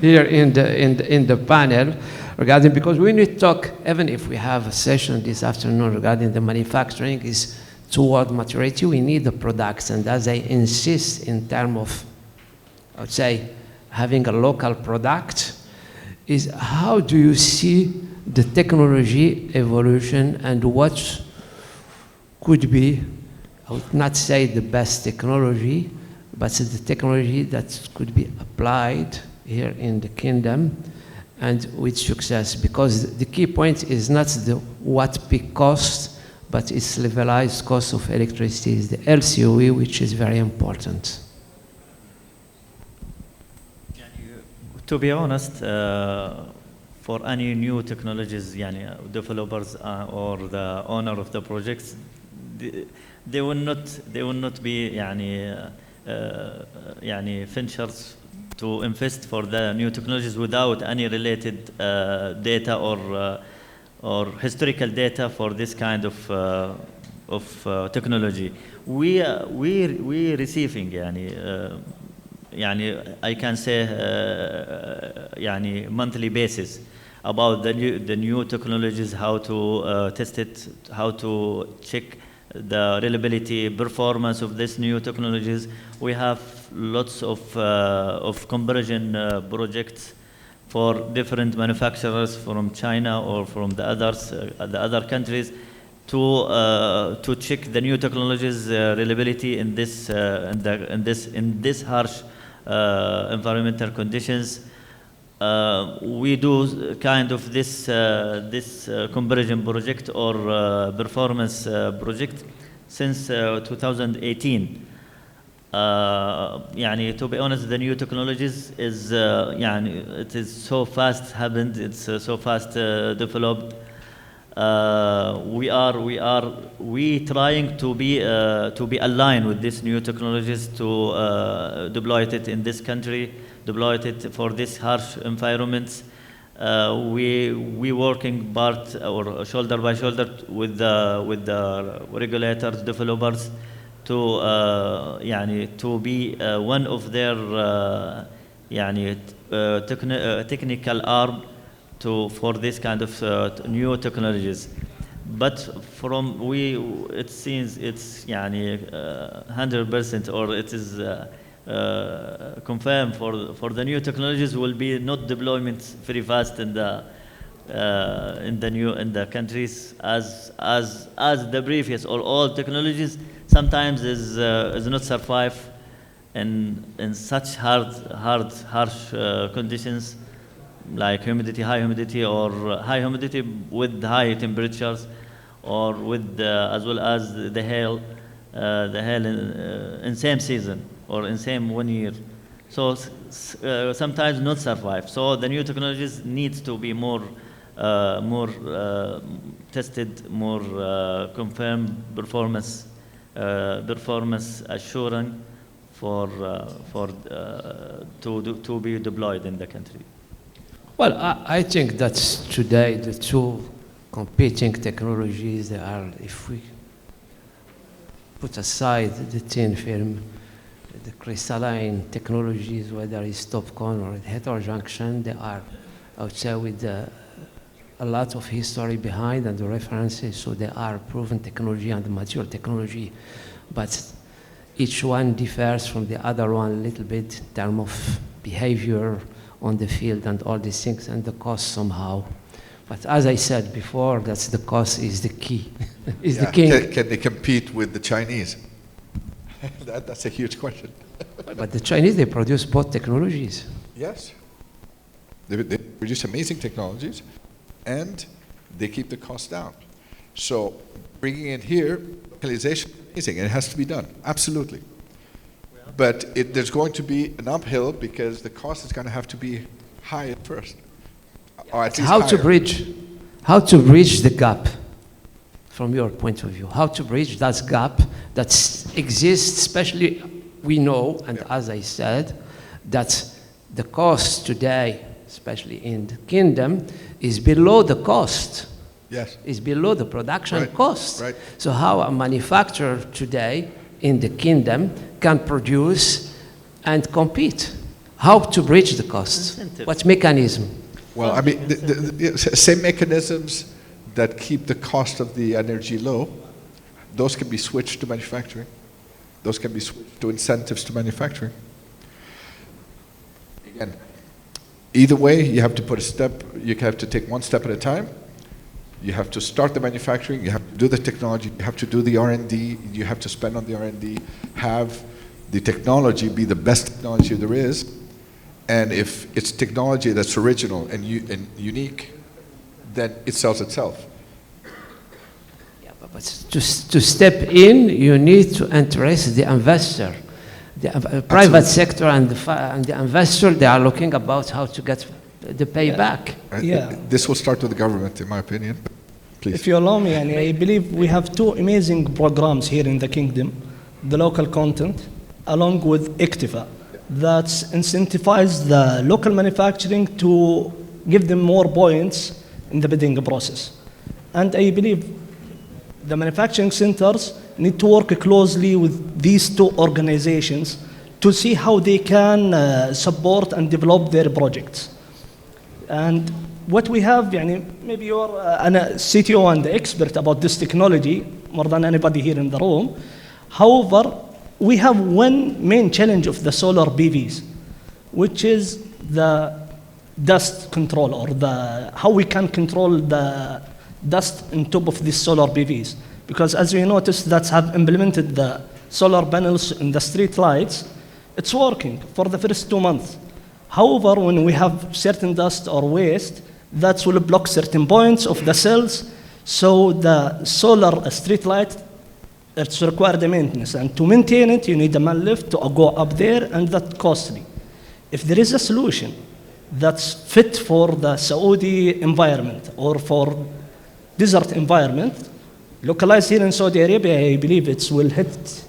here in the panel regarding, because when we talk, even if we have a session this afternoon regarding the manufacturing is toward maturity, we need the products, and as I insist in terms of, I would say, having a local product, is how do you see the technology evolution and what could be, I would not say the best technology, but the technology that could be applied here in the kingdom and with success, because the key point is not the what peak cost, but it's levelized cost of electricity, is the LCOE, which is very important. To be honest, for any new technologies, developers or the owner of the projects, they will not be ventures to invest for the new technologies without any related data or historical data for this kind of technology. We receiving I can say monthly basis about the new technologies, how to test it, how to check the reliability, performance of these new technologies. We have lots of conversion projects for different manufacturers from China or from the other countries to check the new technologies reliability in this harsh environmental conditions. We do kind of this conversion project or performance project since 2018. To be honest, the new technologies is it is so fast happened. It's so fast developed. We trying to be aligned with these new technologies to deploy it in this country deployed it for these harsh environments. We working part or shoulder by shoulder with the regulators, developers, to to be one of their technical arm for this kind of new technologies. But it seems it's 100%, or it is confirmed for the new technologies will be not deployment very fast in the countries as the previous or all technologies sometimes is not survive in such harsh conditions like high humidity or high humidity with high temperatures, or with as well as the hail in same season or in same 1 year. So sometimes not survive. So the new technologies needs to be more tested, more confirmed performance assuring to be deployed in the country. Well, I think that today the two competing technologies are, if we put aside the thin film, the crystalline technologies, whether it's TOPCon or heterojunction, they are, I would say, with a lot of history behind and the references, so they are proven technology and mature technology, but each one differs from the other one a little bit in terms of behavior on the field and all these things, and the cost somehow. But as I said before, that's the cost is the key, is the king. Can they compete with the Chinese? That's a huge question. But the Chinese, they produce both technologies. Yes. They produce amazing technologies, and they keep the cost down. So bringing it here, localization is amazing, and it has to be done, absolutely. But there's going to be an uphill because the cost is going to have to be high at first. Or at least how higher. to bridge the gap from your point of view? How to bridge that gap that exists, especially we know, and as I said, that the cost today, especially in the kingdom, is below the cost. Yes. Is below the production cost. Right. So how a manufacturer today in the kingdom can produce and compete? How to bridge the cost? Incentive. What mechanism? Well, I mean, the same mechanisms that keep the cost of the energy low, those can be switched to manufacturing. Those can be switched to incentives to manufacturing. Again, either way, you have to you have to take one step at a time. You have to start the manufacturing, you have to do the technology, you have to do the R&D, you have to spend on the R&D, have the technology be the best technology there is, and if it's technology that's original and unique, then it sells itself. Yeah, but to step in, you need to interest the investor. The private sector and the investor, they are looking about how to get the payback. Yeah. This will start with the government, in my opinion. Please. If you allow me, and I believe we have two amazing programs here in the kingdom, the local content, along with ICTIFA, that incentivize the local manufacturing to give them more points in the bidding process. And I believe the manufacturing centers need to work closely with these two organizations to see how they can support and develop their projects. And what we have, maybe you're a CTO and the expert about this technology more than anybody here in the room. However, we have one main challenge of the solar PVs, which is the dust control, or how we can control the dust on top of these solar PVs. Because as we noticed, that have implemented the solar panels in the street lights, it's working for the first 2 months. However, when we have certain dust or waste, that will block certain points of the cells. So the solar street light, it's required a maintenance. And to maintain it, you need a man lift to go up there, and that's costly. If there is a solution that's fit for the Saudi environment or for desert environment, localized here in Saudi Arabia, I believe it will hit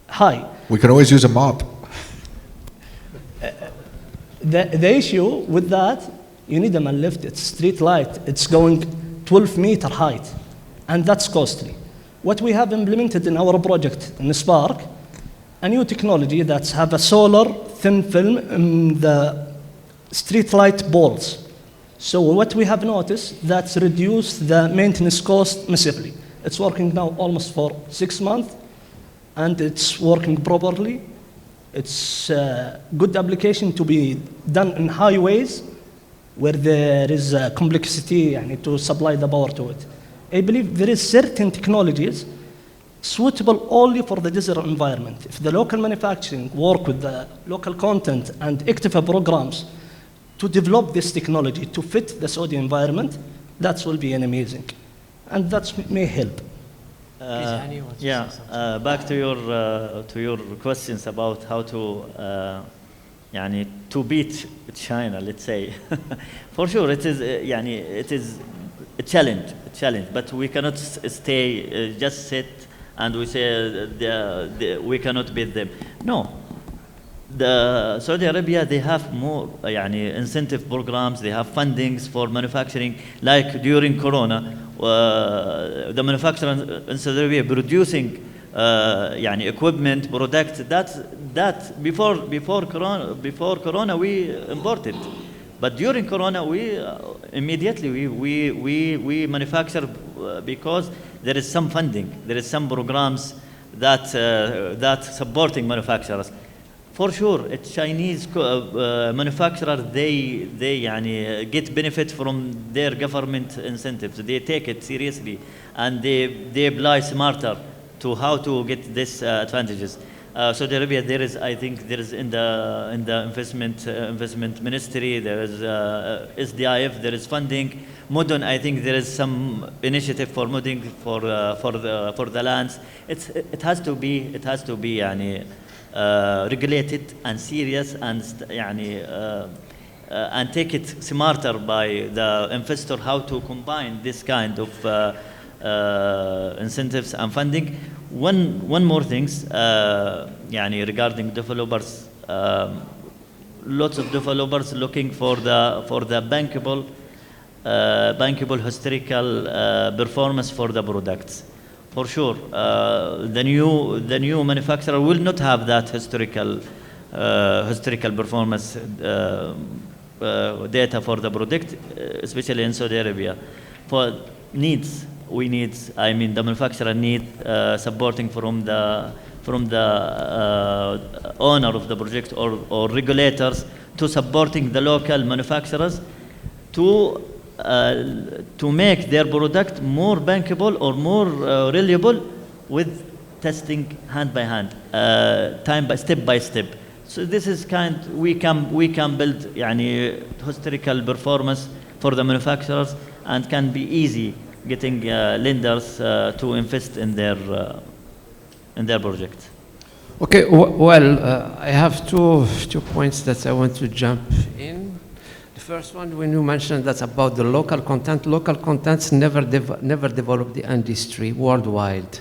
high. We can always use a mop. The issue with that, you need a man lift. It's street light. It's going 12-meter height, and that's costly. What we have implemented in our project in Spark, a new technology that have a solar thin film in the street light balls. So what we have noticed, that's reduced the maintenance cost massively. It's working now almost for 6 months, and it's working properly. It's a good application to be done in highways where there is a complexity to supply the power to it. I believe there is certain technologies suitable only for the desert environment. If the local manufacturing work with the local content and active programs to develop this technology to fit the Saudi environment, that will be an amazing. And that may help. Back to your questions about how to beat China, let's say. For sure, it is a challenge, but we cannot stay, just sit and we say we cannot beat them. No. The Saudi Arabia, they have more incentive programs, they have fundings for manufacturing, like during Corona, the manufacturer in Saudi Arabia producing equipment, products that before Corona we imported. But during Corona, we immediately we manufacture because there is some funding, there is some programs that supporting manufacturers. For sure, a Chinese manufacturer, they get benefit from their government incentives. They take it seriously, and they apply smarter to how to get these advantages. Saudi Arabia, I think there is in the investment ministry, there is SDIF, there is funding. Mudun, I think there is some initiative for Mudun for the lands. It has to be regulated and serious and take it smarter by the investor how to combine this kind of incentives and funding. One more things regarding developers. Lots of developers looking for the bankable historical performance for the products. For sure, the new manufacturer will not have that historical performance data for the product, especially in Saudi Arabia. For needs, the manufacturer need supporting from the owner of the project or regulators to supporting the local manufacturers to make their product more bankable or more reliable with testing hand by hand, step by step. So this is we can build historical performance for the manufacturers, and can be easy getting lenders to invest in their project. Okay, I have two points that I want to jump in. The first one, when you mentioned that's about the local contents never develop the industry worldwide.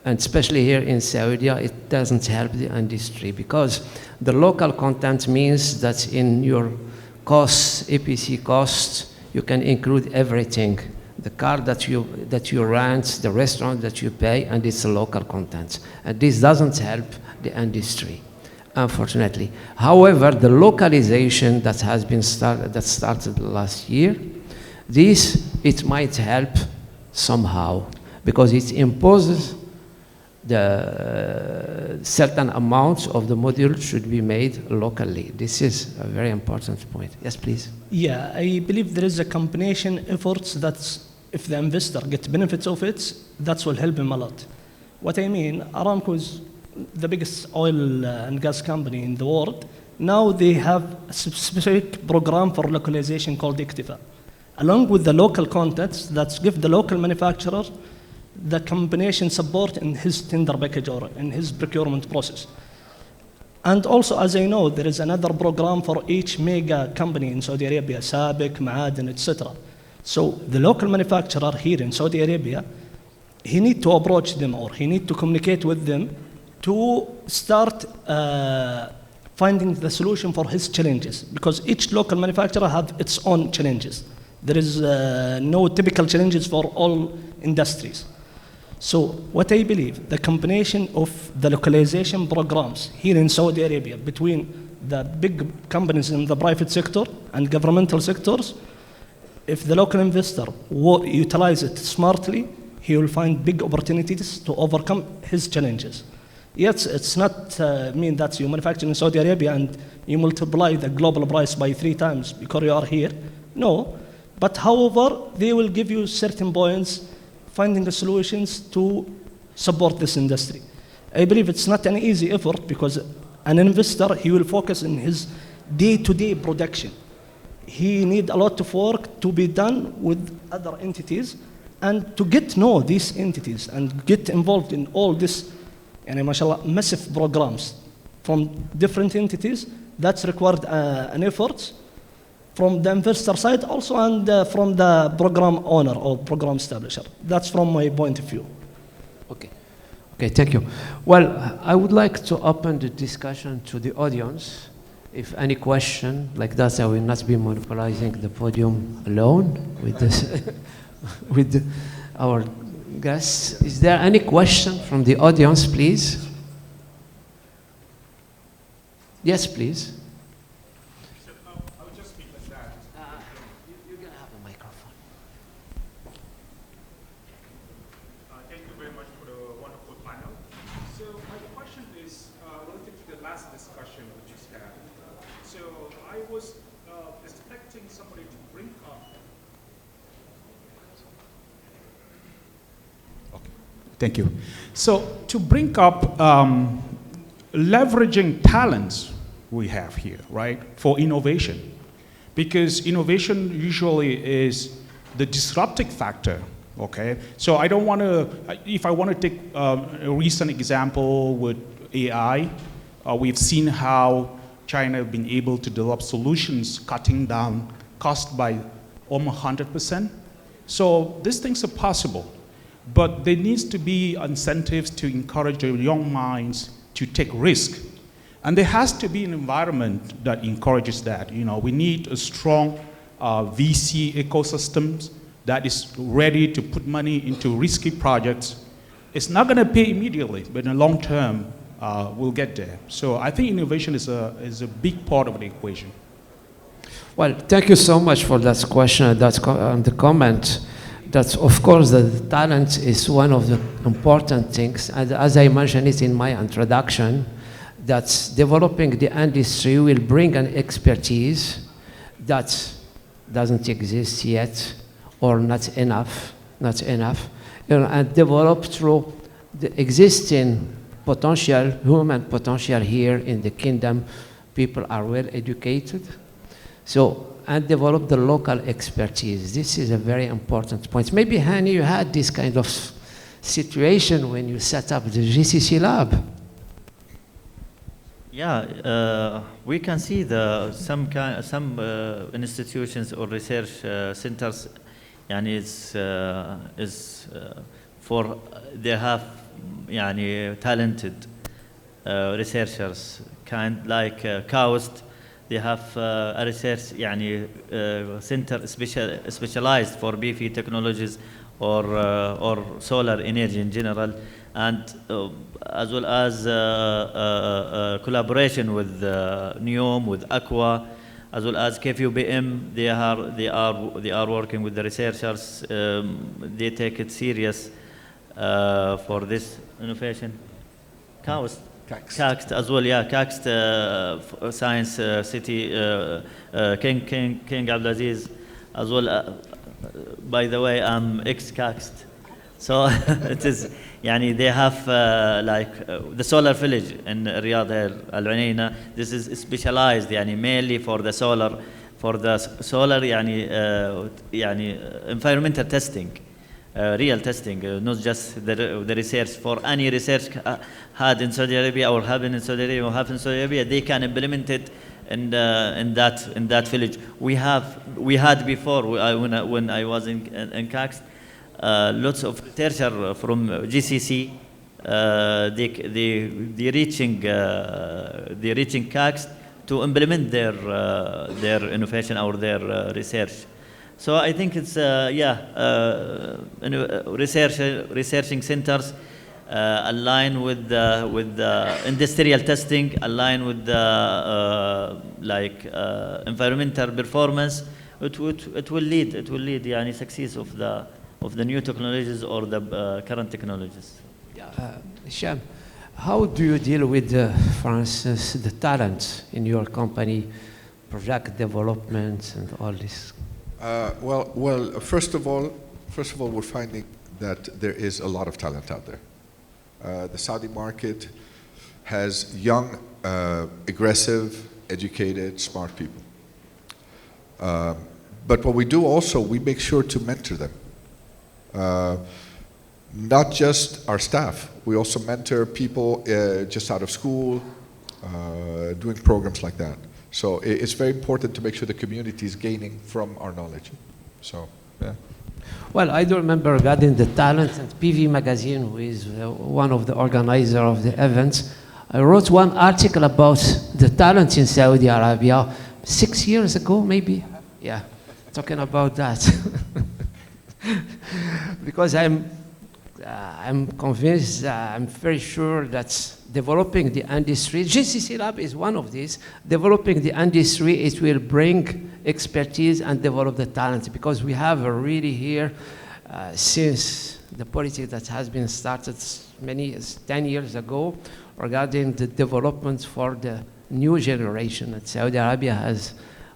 And especially here in Saudi, it doesn't help the industry, because the local content means that in your costs, APC costs, you can include everything. The car that you rent, the restaurant that you pay, and it's a local content. And this doesn't help the industry, unfortunately. However, the localization that has been started last year, it might help somehow, because it imposes the certain amounts of the module should be made locally. This is a very important point. Yes, please. Yeah, I believe there is a combination efforts that if the investor gets benefits of it, that will help him a lot. What I mean, Aramco is the biggest oil and gas company in the world. Now they have a specific program for localization called Iktifa, along with the local contents that give the local manufacturer the combination support in his tender package or in his procurement process. And also, as I know, there is another program for each mega company in Saudi Arabia, Sabiq, Ma'aden, etc. So the local manufacturer here in Saudi Arabia, he need to approach them, or he need to communicate with them to start finding the solution for his challenges, because each local manufacturer has its own challenges. There is no typical challenges for all industries. So what I believe, the combination of the localization programs here in Saudi Arabia between the big companies in the private sector and governmental sectors, if the local investor utilize it smartly, he will find big opportunities to overcome his challenges. Yes, it's not mean that you manufacture in Saudi Arabia and you multiply the global price by 3 times because you are here. No, but however, they will give you certain points, finding the solutions to support this industry. I believe it's not an easy effort because an investor, he will focus on his day-to-day production. He need a lot of work to be done with other entities and to get to know these entities and get involved in all this, mashallah, massive programs from different entities. That's required an effort from the investor side also and from the program owner or program establisher. That's from my point of view. Okay. Okay, thank you. Well, I would like to open the discussion to the audience. If any question like that, I will not be monopolizing the podium alone with this, with our guests. Is there any question from the audience, please? Yes, please. I'll just speak like that. You're going to have a microphone. Thank you very much for the wonderful panel. So my question is related to the last discussion we just had. So I was expecting somebody to bring up. Okay, thank you. So to bring up leveraging talents we have here, right, for innovation. Because innovation usually is the disruptive factor, okay? So I don't want to, if I want to take a recent example with AI, we've seen how China have been able to develop solutions cutting down cost by almost 100%. So these things are possible, but there needs to be incentives to encourage the young minds to take risk. And there has to be an environment that encourages that. You know, we need a strong VC ecosystems that is ready to put money into risky projects. It's not going to pay immediately, but in the long term, we'll get there. So I think innovation is a big part of the equation. Well, thank you so much for that question, the comment. That, of course, the talent is one of the important things. And as I mentioned it in my introduction, that developing the industry will bring an expertise that doesn't exist yet, or not enough, and develop through the existing potential, human potential here in the kingdom. People are well educated, and develop the local expertise. This is a very important point. Maybe, Hani, you had this kind of situation when you set up the GCC lab. Yeah, we can see some institutions or research centers, and they have talented researchers, kind like KAUST. They have a research center specialized for beefy technologies or solar energy in general, and as well as collaboration with NEOM, with Aqua, as well as KFUBM. They are working with the researchers. They take it serious for this innovation. KAUST. KAXT as well, yeah. KAXT Science City, King Abdulaziz as well. By the way, I'm ex-KAXT. So it is, they have the solar village in Riyadh here, Al Unaina. This is specialized mainly for the solar, environmental testing. Real testing, not just the research. For any research had in Saudi Arabia or happened in Saudi Arabia or happened in Saudi Arabia, they can implement it in that village. We had before when I was in KAXT, lots of researchers from GCC. They reaching KAXT to implement their innovation or their research. So I think it's researching centers align with the industrial testing, align with the environmental performance. It will lead يعني success of the new technologies or the current technologies. Hisham, how do you deal with, for instance, the talent in your company, project development and all this? Well, first of all, we're finding that there is a lot of talent out there. The Saudi market has young, aggressive, educated, smart people. But what we do also, we make sure to mentor them. Not just our staff, we also mentor people just out of school, doing programs like that. So it's very important to make sure the community is gaining from our knowledge. So, yeah. Well, I do remember regarding the talent and PV Magazine, who is one of the organizers of the events. I wrote one article about the talent in Saudi Arabia 6 years ago, maybe. Yeah, talking about that. Because I'm convinced, I'm very sure that developing the industry, GCC Lab is one of these, developing the industry, it will bring expertise and develop the talent, because we have really here, since the politics that has been started 10 years ago, regarding the development for the new generation. And Saudi Arabia has,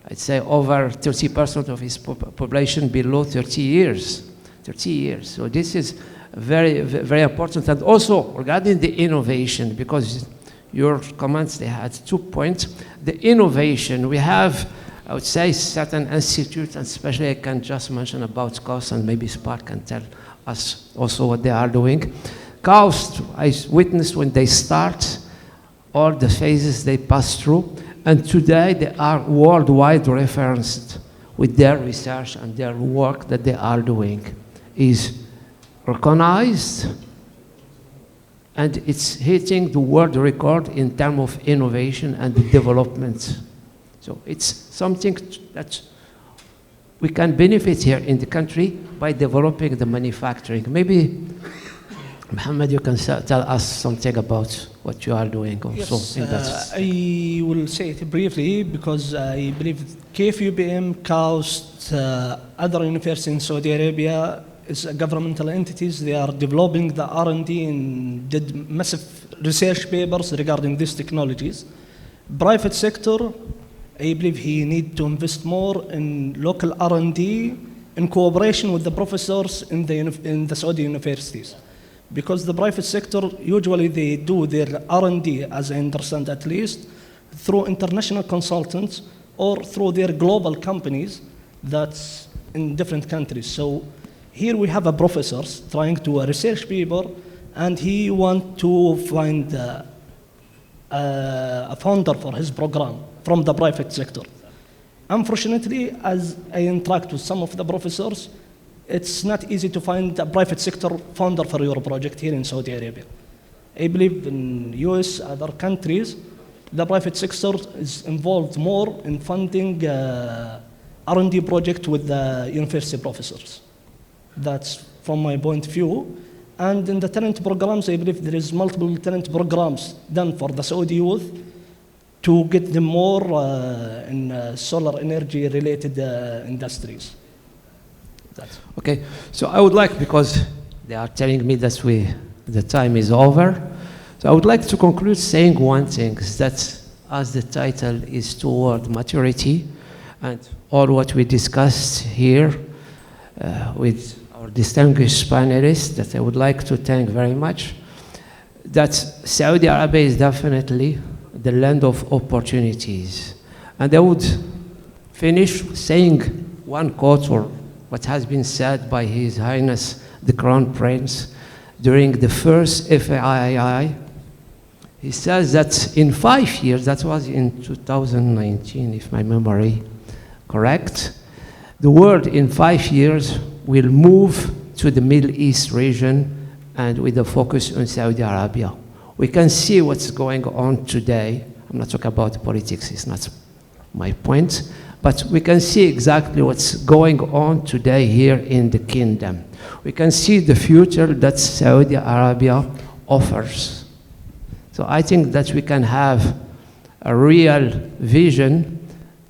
I'd say, over 30% of its population below 30 years. 30 years. So this is very, very important. And also regarding the innovation, because your comments, they had 2 points. The innovation, we have, I would say, certain institutes, and especially I can just mention about COST, and maybe Spark can tell us also what they are doing. COST, I witnessed when they start, all the phases they pass through, and today they are worldwide referenced with their research, and their work that they are doing is recognized, and it's hitting the world record in terms of innovation and development. So it's something that we can benefit here in the country by developing the manufacturing. Maybe, Mohammed, you can tell us something about what you are doing also. Yes, in that. I will say it briefly because I believe KFUBM, KAUST, other universities in Saudi Arabia, is governmental entities. They are developing the R&D and did massive research papers regarding these technologies. Private sector, I believe he need to invest more in local R&D in cooperation with the professors in the Saudi universities. Because the private sector, usually they do their R&D, as I understand at least, through international consultants or through their global companies that's in different countries. So here we have a professor trying to research paper, and he want to find a founder for his program from the private sector. Unfortunately, as I interact with some of the professors, it's not easy to find a private sector founder for your project here in Saudi Arabia. I believe in US, other countries, the private sector is involved more in funding R&D project with the university professors. That's from my point of view. And in the talent programs, I believe there is multiple talent programs done for the Saudi youth to get them more in solar energy related industries. That's Okay, so I would like, because they are telling me that the time is over, so I would like to conclude saying one thing, is that as the title is toward maturity, and all what we discussed here with our distinguished panelists, that I would like to thank very much, that Saudi Arabia is definitely the land of opportunities. And I would finish saying one quote, or what has been said by His Highness the Crown Prince during the first FAII. He says that in 5 years, that was in 2019, if my memory correct, the world in 5 years will move to the Middle East region and with a focus on Saudi Arabia. We can see what's going on today. I'm not talking about politics, it's not my point. But we can see exactly what's going on today here in the kingdom. We can see the future that Saudi Arabia offers. So I think that we can have a real vision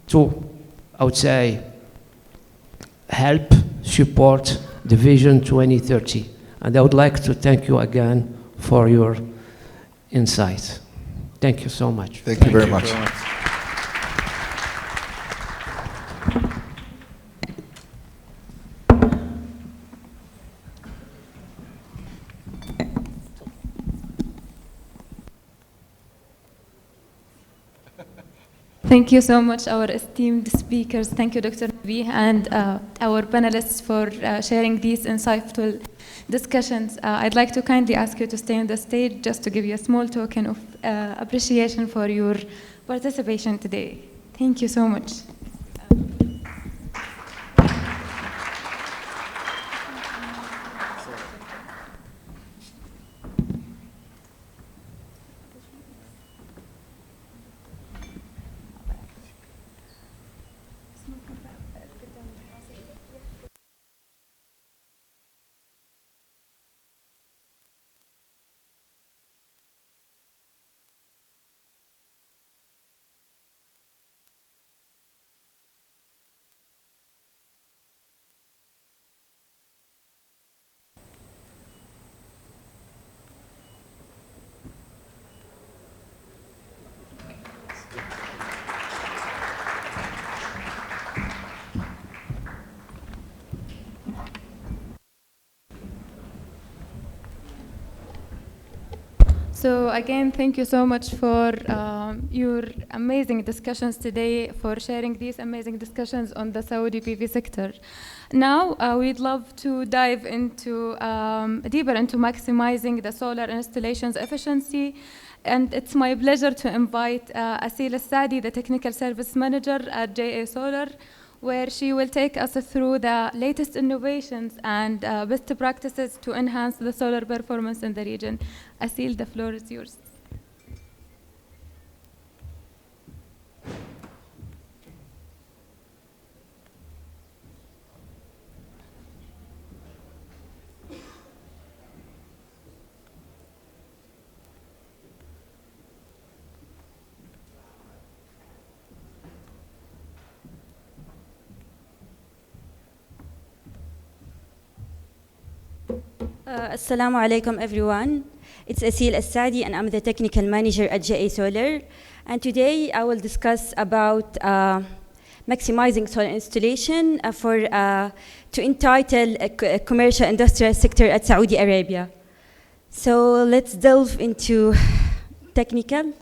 to, I would say, help support the Vision 2030. And I would like to thank you again for your insight. Thank you so much. Thank you very much. Thank you so much, our esteemed speakers. Thank you, Dr. Nabi, and our panelists for sharing these insightful discussions. I'd like to kindly ask you to stay on the stage just to give you a small token of appreciation for your participation today. Thank you so much. So again, thank you so much for your amazing discussions today, for sharing these amazing discussions on the Saudi PV sector. Now, we'd love to dive into deeper into maximizing the solar installations efficiency. And it's my pleasure to invite Asil Al-Sadi, the Technical Service Manager at JA Solar, where she will take us through the latest innovations and best practices to enhance the solar performance in the region. Asil, the floor is yours. Assalamu alaikum everyone. It's Asil Al-Sadi and I'm the technical manager at JA Solar. And today I will discuss about maximizing solar installation to entitle a commercial industrial sector at Saudi Arabia. So let's delve into technical.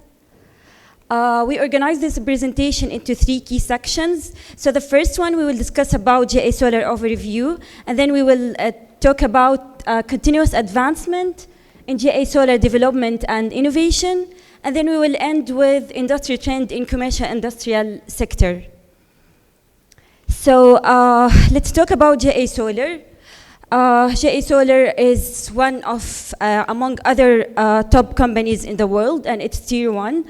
We organized this presentation into 3 key sections. So the first one, we will discuss about JA Solar overview, and then we will talk about continuous advancement in JA Solar development and innovation, and then we will end with industry trend in commercial industrial sector. So let's talk about JA Solar. JA Solar is one of, among other top companies in the world, and it's tier 1.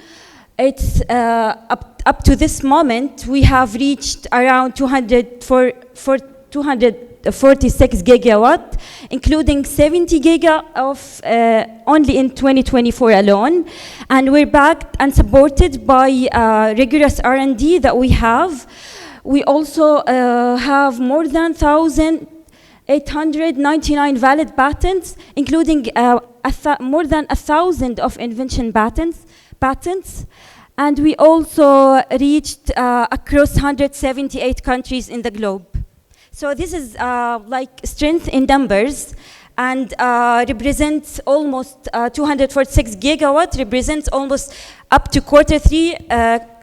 It's up to this moment, we have reached around 246 gigawatt, including 70 giga of only in 2024 alone. And we're backed and supported by rigorous R&D that we have. We also have more than 1,899 valid patents, including more than 1,000 of invention patents. And we also reached across 178 countries in the globe. So this is like strength in numbers, and represents almost 246 gigawatt, represents almost up to Q3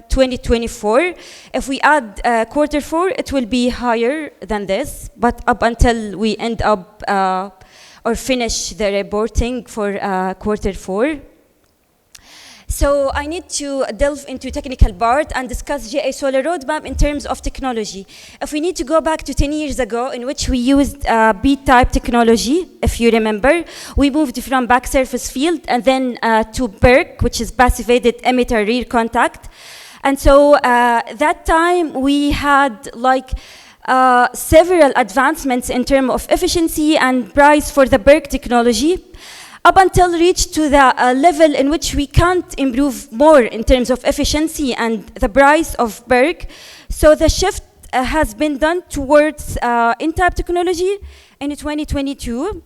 2024. If we add Q4, it will be higher than this, but up until we end up or finish the reporting for Q4. So I need to delve into technical part and discuss GA Solar roadmap in terms of technology. If we need to go back to 10 years ago, in which we used B-type technology, if you remember, we moved from back surface field and then to PERC, which is passive-aided emitter rear contact. And so that time we had like several advancements in terms of efficiency and price for the PERC technology, up until reached to the level in which we can't improve more in terms of efficiency and the price of PERC. So the shift has been done towards N-type technology in 2022.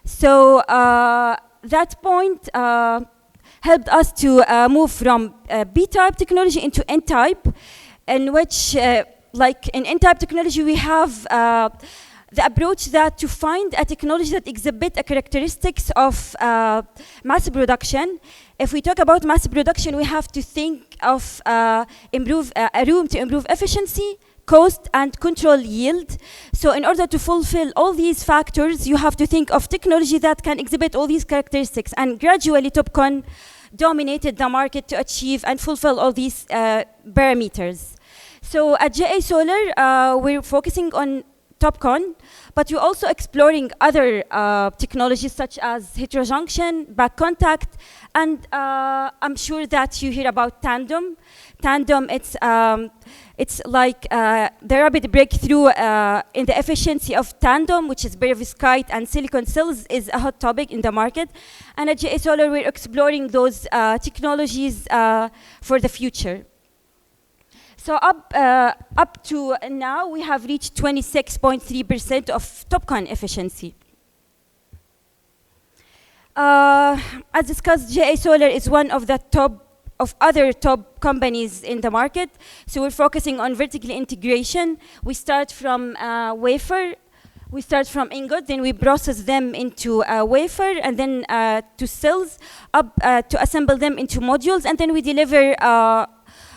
So that point helped us to move from B-type technology into N-type, in which, like in N-type technology, we have the approach that to find a technology that exhibit a characteristics of mass production. If we talk about mass production, we have to think of a room to improve efficiency, cost, and control yield. So in order to fulfill all these factors, you have to think of technology that can exhibit all these characteristics. And gradually, TOPCon dominated the market to achieve and fulfill all these parameters. So at GA Solar, we're focusing on TOPCon, but we're also exploring other technologies such as heterojunction, back contact, and I'm sure that you hear about tandem. Tandem, it's like the rapid breakthrough in the efficiency of tandem, which is perovskite and silicon cells, is a hot topic in the market. And at GA Solar, we're exploring those technologies for the future. So up to now, we have reached 26.3% of TOPCon efficiency. As discussed, GA Solar is one of the other top companies in the market. So we're focusing on vertical integration. We start from wafer. We start from ingot, then we process them into wafer, and then to cells, to assemble them into modules, and then we deliver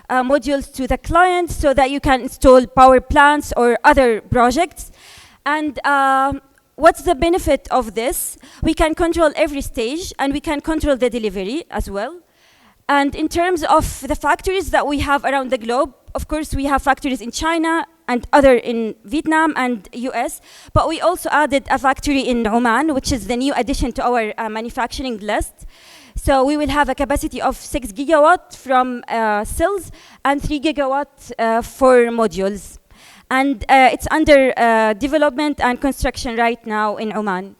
modules to the client so that you can install power plants or other projects. And what's the benefit of this? We can control every stage, and we can control the delivery as well. And in terms of the factories that we have around the globe, of course, we have factories in China and other in Vietnam and US, but we also added a factory in Oman, which is the new addition to our manufacturing list. So we will have a capacity of 6 gigawatt from cells and 3 gigawatt for modules. And it's under development and construction right now in Oman.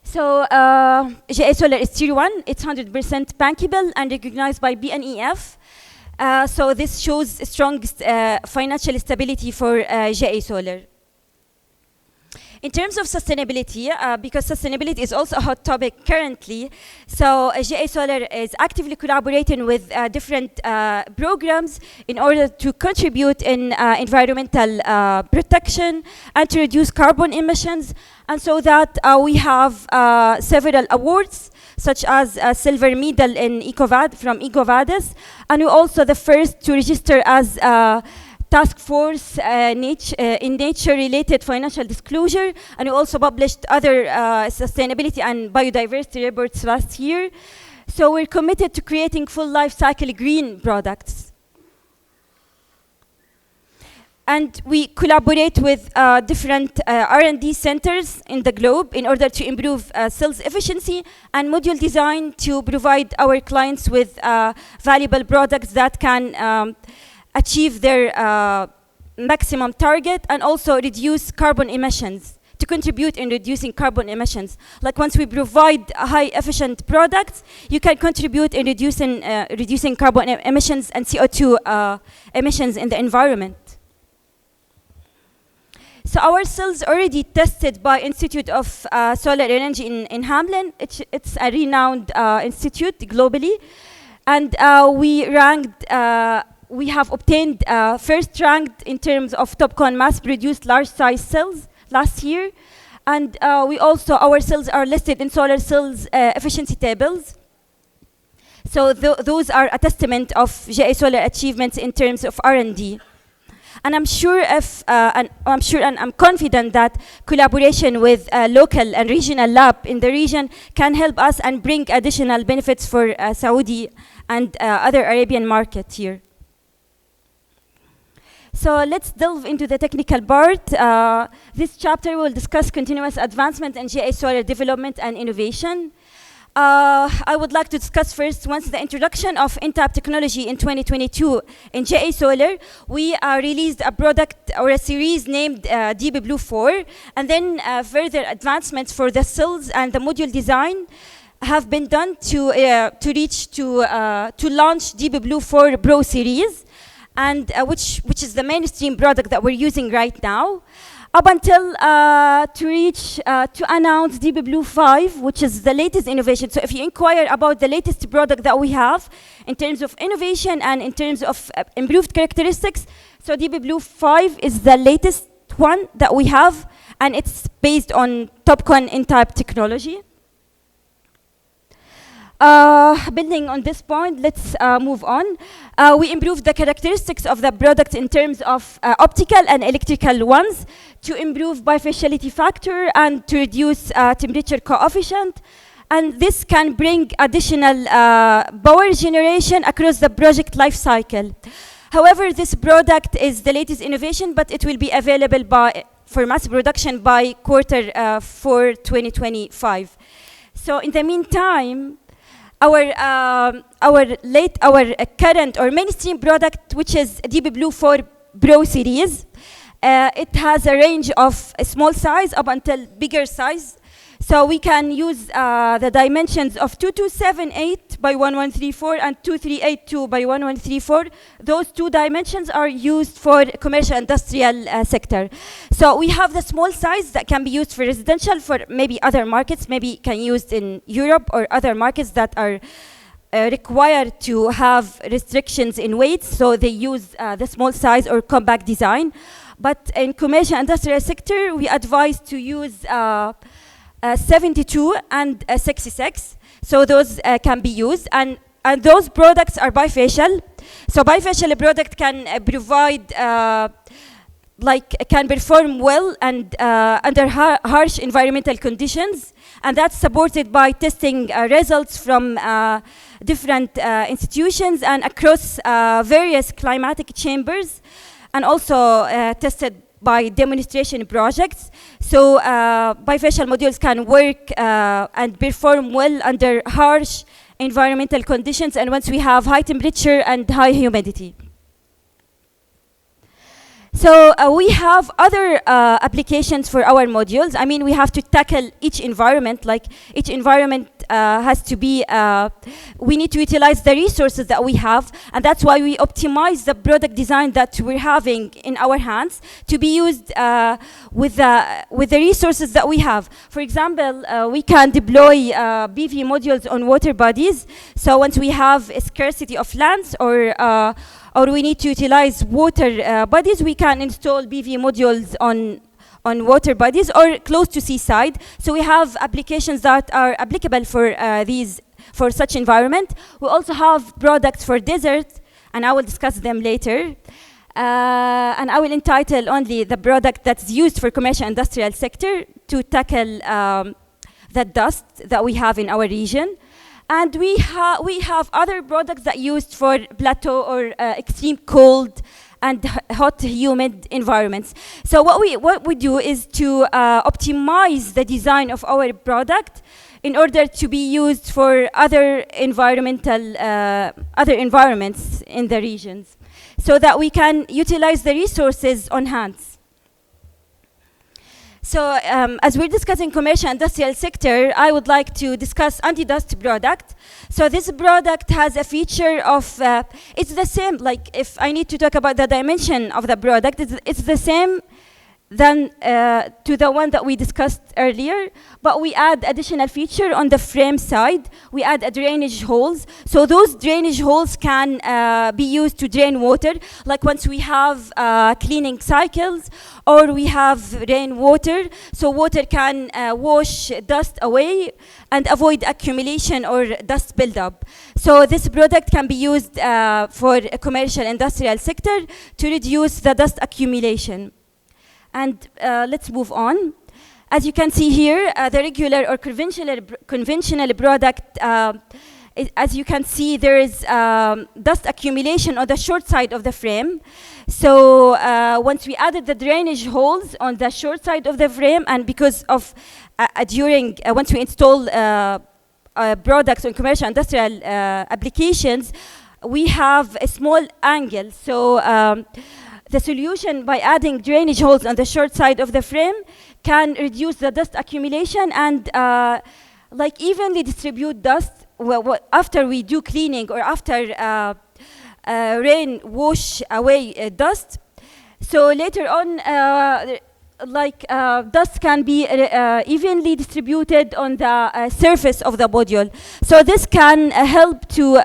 So GA Solar is Tier 1. It's 100% bankable and recognized by BNEF. So this shows strong financial stability for GA Solar. In terms of sustainability, because sustainability is also a hot topic currently, so GA Solar is actively collaborating with different programs in order to contribute in environmental protection and to reduce carbon emissions. And so that we have several awards, such as a silver medal in from EcoVadis, and we're also the first to register as task force in nature-related financial disclosure, and we also published other sustainability and biodiversity reports last year. So we're committed to creating full life cycle green products. And we collaborate with different R&D centers in the globe in order to improve cells efficiency and module design to provide our clients with valuable products that can achieve their maximum target and also reduce carbon emissions, to contribute in reducing carbon emissions. Like once we provide high efficient products, you can contribute in reducing carbon emissions and CO2 emissions in the environment. So our cells already tested by Institute of Solar Energy in Hamlin. It's a renowned institute globally. And we have obtained first ranked in terms of TOPCon mass-produced large-size cells last year. And our cells are listed in solar cells efficiency tables. So those are a testament of GA Solar achievements in terms of R&D. And I'm sure and I'm confident that collaboration with local and regional lab in the region can help us and bring additional benefits for Saudi and other Arabian markets here. So let's delve into the technical part. This chapter will discuss continuous advancement in GA solar development and innovation. I would like to discuss first, once the introduction of N-type technology in 2022 in GA Solar, we released a product or a series named DB Blue 4, and then further advancements for the cells and the module design have been done to launch DB Blue 4 Pro series, and which is the mainstream product that we're using right now, up until to announce DB Blue 5, which is the latest innovation. So if you inquire about the latest product that we have in terms of innovation and in terms of improved characteristics, so DB Blue 5 is the latest one that we have, and it's based on TOPCon N-type technology. Building on this point, let's move on. We improved the characteristics of the product in terms of optical and electrical ones to improve bifaciality factor and to reduce temperature coefficient. And this can bring additional power generation across the project life cycle. However, this product is the latest innovation, but it will be available for mass production by Q4 2025. So in the meantime, our current or mainstream product, which is DB Blue 4 Pro series, it has a range of a small size up until bigger size. So we can use the dimensions of 2278 by 1134 and 2382 by 1134. Those two dimensions are used for commercial industrial sector. So we have the small size that can be used for residential, for maybe other markets, maybe can be used in Europe or other markets that are required to have restrictions in weight, so they use the small size or compact design. But in commercial industrial sector, we advise to use 72 and 66, so those can be used, and those products are bifacial. So bifacial product can provide, can perform well and under harsh environmental conditions, and that's supported by testing results from different institutions and across various climatic chambers, and also tested by demonstration projects. So bifacial modules can work and perform well under harsh environmental conditions, and once we have high temperature and high humidity. So we have other applications for our modules. I mean, we have to tackle each environment, like each environment has to be, we need to utilize the resources that we have, and that's why we optimize the product design that we're having in our hands to be used with the resources that we have. For example, we can deploy PV modules on water bodies. So once we have a scarcity of lands or we need to utilize water bodies, we can install PV modules on water bodies or close to seaside. So we have applications that are applicable for such environment. We also have products for desert, and I will discuss them later. And I will entitle only the product that's used for commercial industrial sector to tackle the dust that we have in our region. And we have other products that are used for plateau or extreme cold and hot, humid environments. So what we do is to optimize the design of our product in order to be used for other environments in the regions, so that we can utilize the resources on hand. So as we're discussing commercial industrial sector, I would like to discuss anti-dust product. So this product has a feature of, it's the same, like if I need to talk about the dimension of the product, it's the same than to the one that we discussed earlier, but we add additional feature on the frame side. We add a drainage holes. So those drainage holes can be used to drain water, like once we have cleaning cycles or we have rainwater, so water can wash dust away and avoid accumulation or dust buildup. So this product can be used for a commercial industrial sector to reduce the dust accumulation. And let's move on. As you can see here, the regular or conventional product, as you can see, there is dust accumulation on the short side of the frame. So once we added the drainage holes on the short side of the frame, and because of once we install products on commercial industrial applications, we have a small angle. So the solution by adding drainage holes on the short side of the frame can reduce the dust accumulation and like evenly distribute dust after we do cleaning or after rain wash away dust. So later on, dust can be evenly distributed on the surface of the module. So this can help to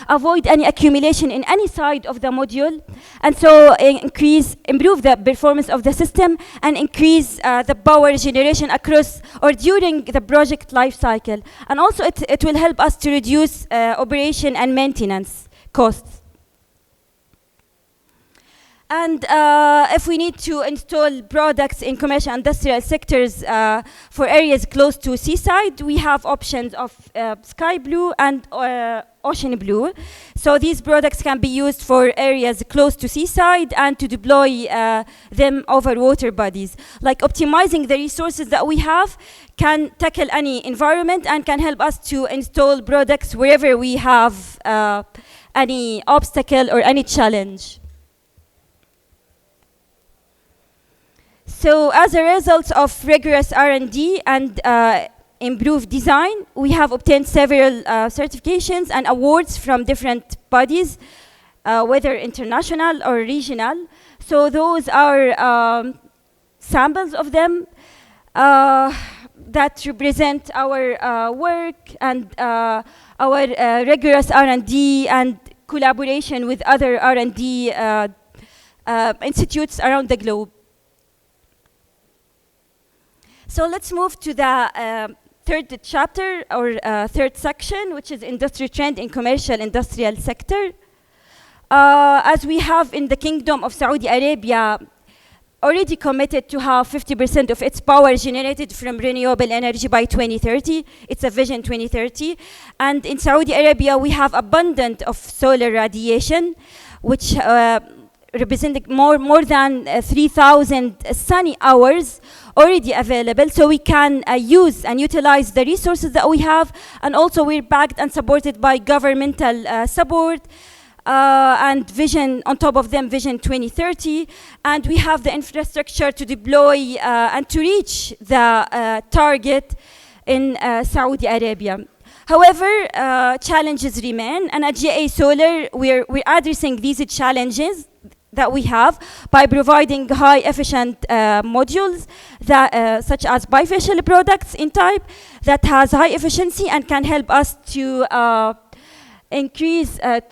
avoid any accumulation in any side of the module, and so improve the performance of the system and increase the power generation across or during the project life cycle. And also it will help us to reduce operation and maintenance costs. And if we need to install products in commercial industrial sectors for areas close to seaside, we have options of sky blue and ocean blue. So these products can be used for areas close to seaside and to deploy them over water bodies. Like optimizing the resources that we have can tackle any environment and can help us to install products wherever we have any obstacle or any challenge. So as a result of rigorous R&D and improved design, we have obtained several certifications and awards from different bodies, whether international or regional. So those are samples of them that represent our work and our rigorous R&D and collaboration with other R&D institutes around the globe. So let's move to the third chapter or third section, which is industry trend in commercial industrial sector. As we have in the Kingdom of Saudi Arabia already committed to have 50% of its power generated from renewable energy by 2030. It's a vision 2030. And in Saudi Arabia, we have abundant of solar radiation, which representing more than 3,000 sunny hours already available. So we can use and utilize the resources that we have, and also we're backed and supported by governmental support and vision, on top of them, Vision 2030. And we have the infrastructure to deploy and to reach the target in Saudi Arabia. However, challenges remain, and at GA Solar, we're addressing these challenges that we have by providing high efficient modules that, such as bifacial products in type that has high efficiency and can help us to increase that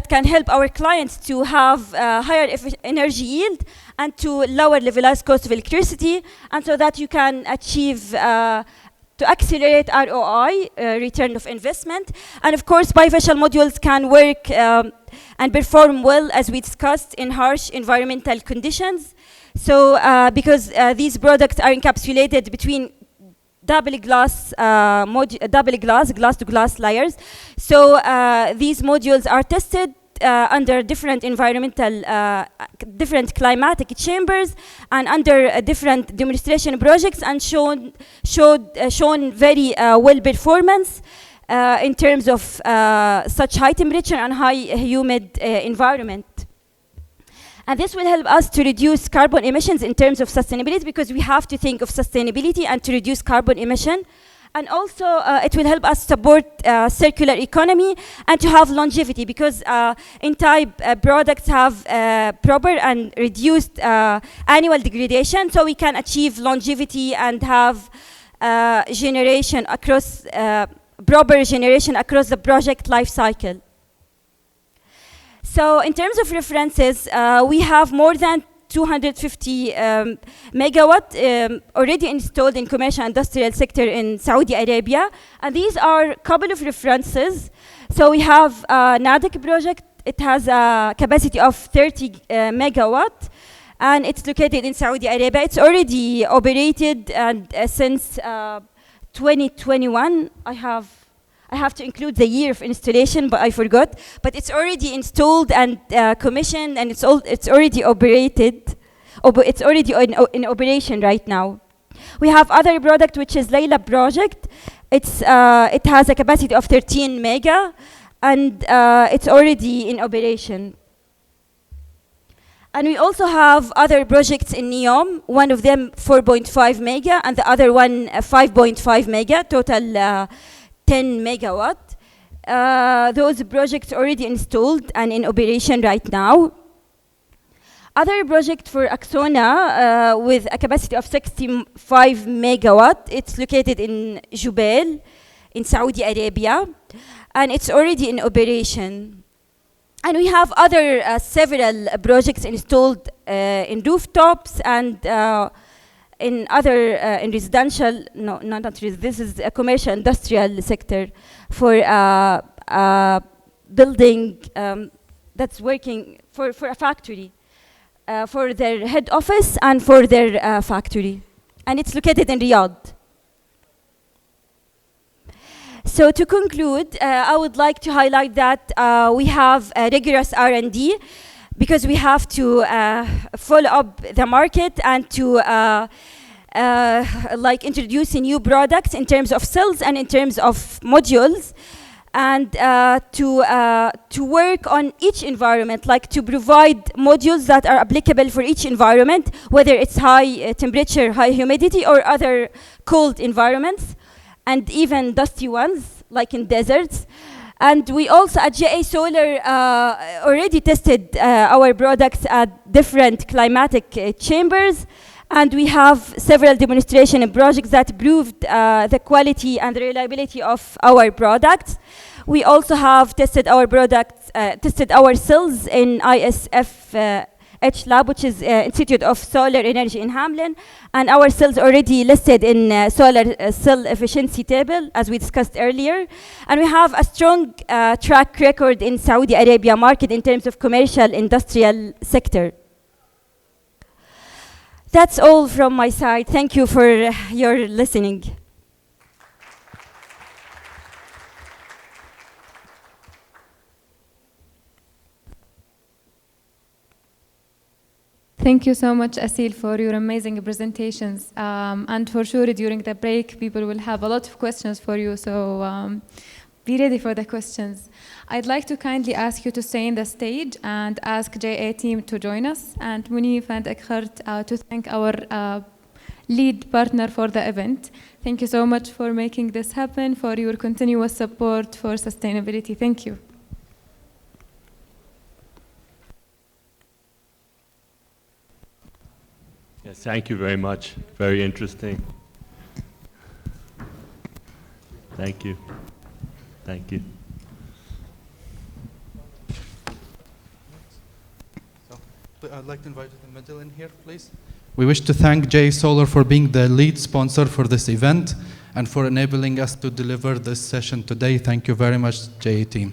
can help our clients to have higher energy yield and to lower levelized cost of electricity, and so that you can achieve to accelerate ROI, return of investment. And of course, bifacial modules can work and perform well, as we discussed, in harsh environmental conditions. So because these products are encapsulated between double glass glass-to-glass layers. So these modules are tested under different environmental, different climatic chambers, and under different demonstration projects, and shown very well performance in terms of such high temperature and high humid environment. And this will help us to reduce carbon emissions in terms of sustainability, because we have to think of sustainability and to reduce carbon emission. And also, it will help us support circular economy and to have longevity, because in-type products have proper and reduced annual degradation, so we can achieve longevity and have generation across proper generation across the project life cycle. So in terms of references, we have more than 250 megawatt already installed in commercial industrial sector in Saudi Arabia. And these are a couple of references. So we have NADEC project. It has a capacity of 30 megawatt. And it's located in Saudi Arabia. It's already operated, and since 2021, I have to include the year of installation, but I forgot. But it's already installed and commissioned, and it's already operated. It's already in operation right now. We have other product, which is Layla project. It has a capacity of 13 mega, and it's already in operation. And we also have other projects in NEOM, one of them 4.5 mega, and the other one 5.5 mega, total 10 megawatt. Those projects already installed and in operation right now. Other project for Axona with a capacity of 65 megawatt. It's located in Jubail in Saudi Arabia, and it's already in operation. And we have other several projects installed in rooftops and in other in residential, no, not residential, this is a commercial industrial sector for building that's working for a factory, for their head office and for their factory. And it's located in Riyadh. So to conclude, I would like to highlight that we have rigorous R&D, because we have to follow up the market and to like introducing new products in terms of cells and in terms of modules, and to work on each environment, like to provide modules that are applicable for each environment, whether it's high temperature, high humidity, or other cold environments, and even dusty ones, like in deserts. And we also at JA Solar already tested our products at different climatic chambers, and we have several demonstration projects that proved the quality and reliability of our products. We also have tested our products, tested our cells in ISF Lab, which is Institute of Solar Energy in Hamlin, and our cells already listed in solar cell efficiency table, as we discussed earlier. And we have a strong track record in Saudi Arabia market in terms of commercial industrial sector. That's all from my side. Thank you for your listening. Thank you so much, Asil, for your amazing presentations. And for sure, during the break, people will have a lot of questions for you, so be ready for the questions. I'd like to kindly ask you to stay in the stage and ask JA team to join us, and Munif and Ekhart to thank our lead partner for the event. Thank you so much for making this happen, for your continuous support for sustainability. Thank you. Yes, thank you very much. Very interesting. Thank you. Thank you. So, I'd like to invite the middle in here, please. We wish to thank JA Solar for being the lead sponsor for this event and for enabling us to deliver this session today. Thank you very much, JA team.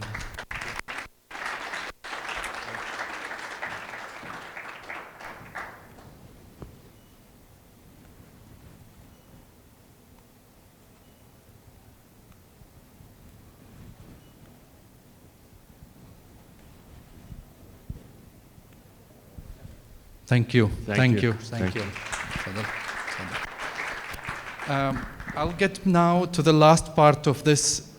Thank you. Thank you. Thank you. I'll get now to the last part of this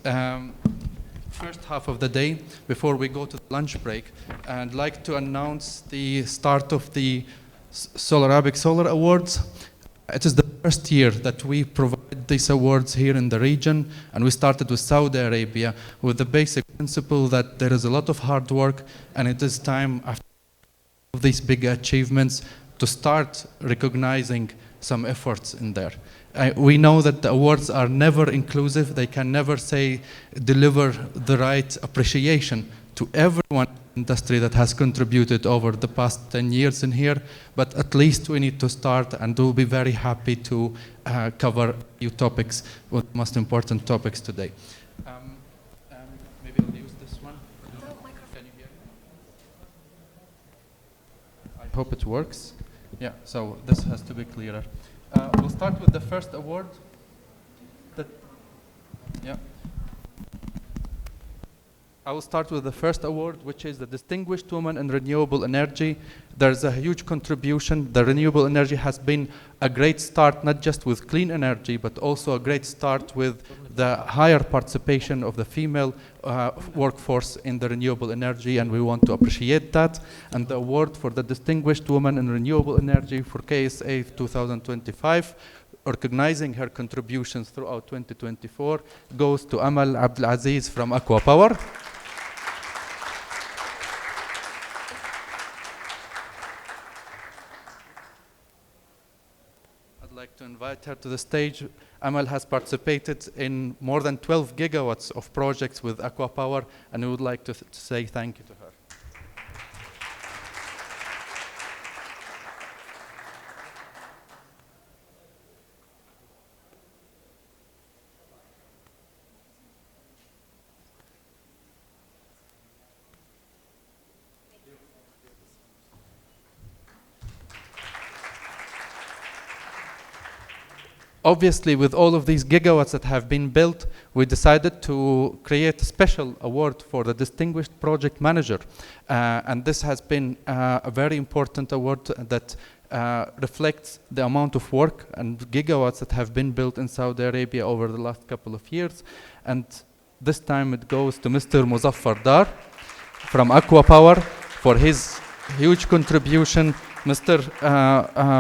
first half of the day before we go to the lunch break, and like to announce the start of the Solar Arabic Solar Awards. It is the first year that we provide these awards here in the region, and we started with Saudi Arabia with the basic principle that there is a lot of hard work, and it is time after these big achievements to start recognizing some efforts in there. We know that the awards are never inclusive. They can never deliver the right appreciation to everyone in the industry that has contributed over the past 10 years in here, but at least we need to start, and we'll be very happy to cover a few topics, the most important topics today. Maybe I'll use this one. Can you hear me? I hope it works. Yeah, so this has to be clearer. We'll start with the first award. I will start with the first award, which is the Distinguished Woman in Renewable Energy. There's a huge contribution. The renewable energy has been a great start, not just with clean energy, but also a great start with the higher participation of the female workforce in the renewable energy, and we want to appreciate that. And the award for the Distinguished Woman in Renewable Energy for KSA 2025, recognizing her contributions throughout 2024, goes to Amal Abdelaziz from Aqua Power. I'd like to invite her to the stage. Amal has participated in more than 12 gigawatts of projects with Aqua Power, and we would like to say thank you to her. Obviously, with all of these gigawatts that have been built, we decided to create a special award for the Distinguished Project Manager. And this has been a very important award that reflects the amount of work and gigawatts that have been built in Saudi Arabia over the last couple of years. And this time it goes to Mr. Muzaffar Dar from Aqua Power for his huge contribution. Mr.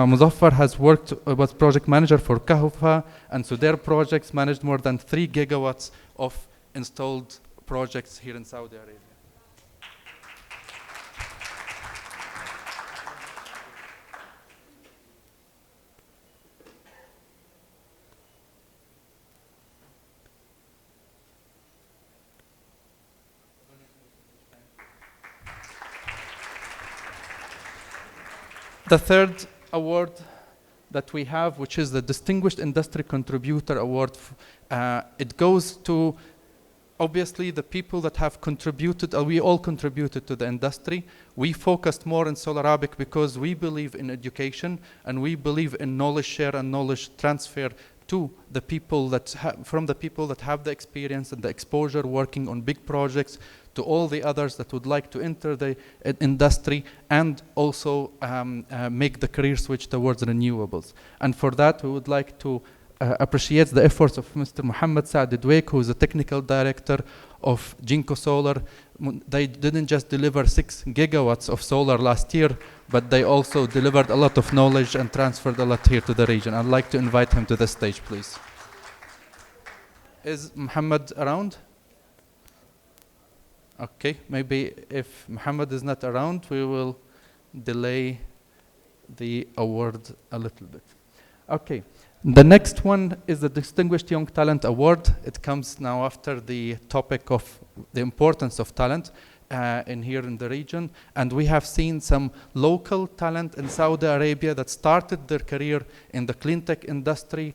Muzaffar has worked as project manager for Kahufa, and so their projects managed more than 3 gigawatts of installed projects here in Saudi Arabia. The third award that we have, which is the Distinguished Industry Contributor Award, it goes to obviously the people that have contributed, we all contributed to the industry. We focused more in Solar Arabic because we believe in education and we believe in knowledge share and knowledge transfer to the people from the people that have the experience and the exposure working on big projects, to all the others that would like to enter the industry and also make the career switch towards renewables. And for that, we would like to appreciate the efforts of Mr. Mohammed Saad Dweik, who is the technical director of Jinko Solar. They didn't just deliver 6 gigawatts of solar last year, but they also delivered a lot of knowledge and transferred a lot here to the region. I'd like to invite him to the stage, please. Is Mohammed around? Okay, maybe if Mohammed is not around, we will delay the award a little bit. Okay, the next one is the Distinguished Young Talent Award. It comes now after the topic of the importance of talent here in the region. And we have seen some local talent in Saudi Arabia that started their career in the clean tech industry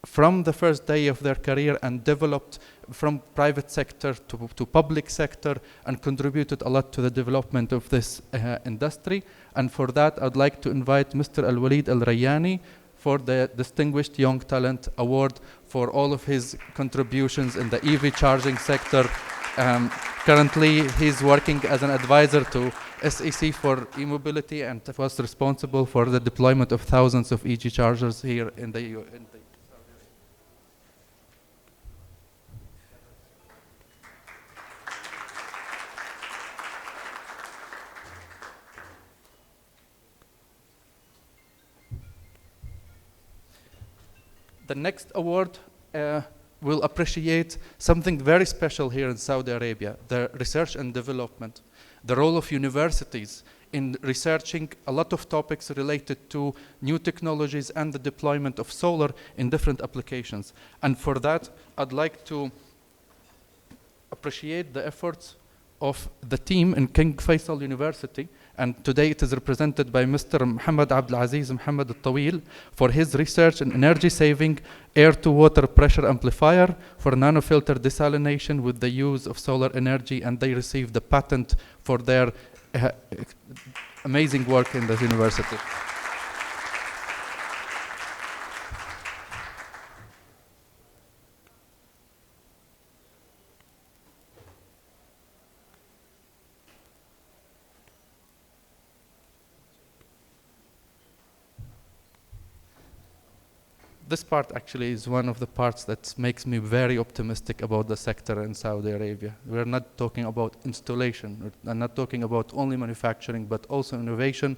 from the first day of their career and developed from private sector to public sector and contributed a lot to the development of this industry. And for that, I'd like to invite Mr. Al-Walid Al-Rayani for the Distinguished Young Talent Award for all of his contributions in the EV charging sector. Currently, he's working as an advisor to SEC for e-mobility and was responsible for the deployment of thousands of EV chargers here in the The next award will appreciate something very special here in Saudi Arabia, the research and development, the role of universities in researching a lot of topics related to new technologies and the deployment of solar in different applications. And for that, I'd like to appreciate the efforts of the team in King Faisal University, and today it is represented by Mr. Muhammad Abdulaziz Muhammad Al-Tawil for his research in energy-saving air-to-water pressure amplifier for nanofilter desalination with the use of solar energy, and they received the patent for their amazing work in the university. This part actually is one of the parts that makes me very optimistic about the sector in Saudi Arabia. We're not talking about installation, we're not talking about only manufacturing, but also innovation,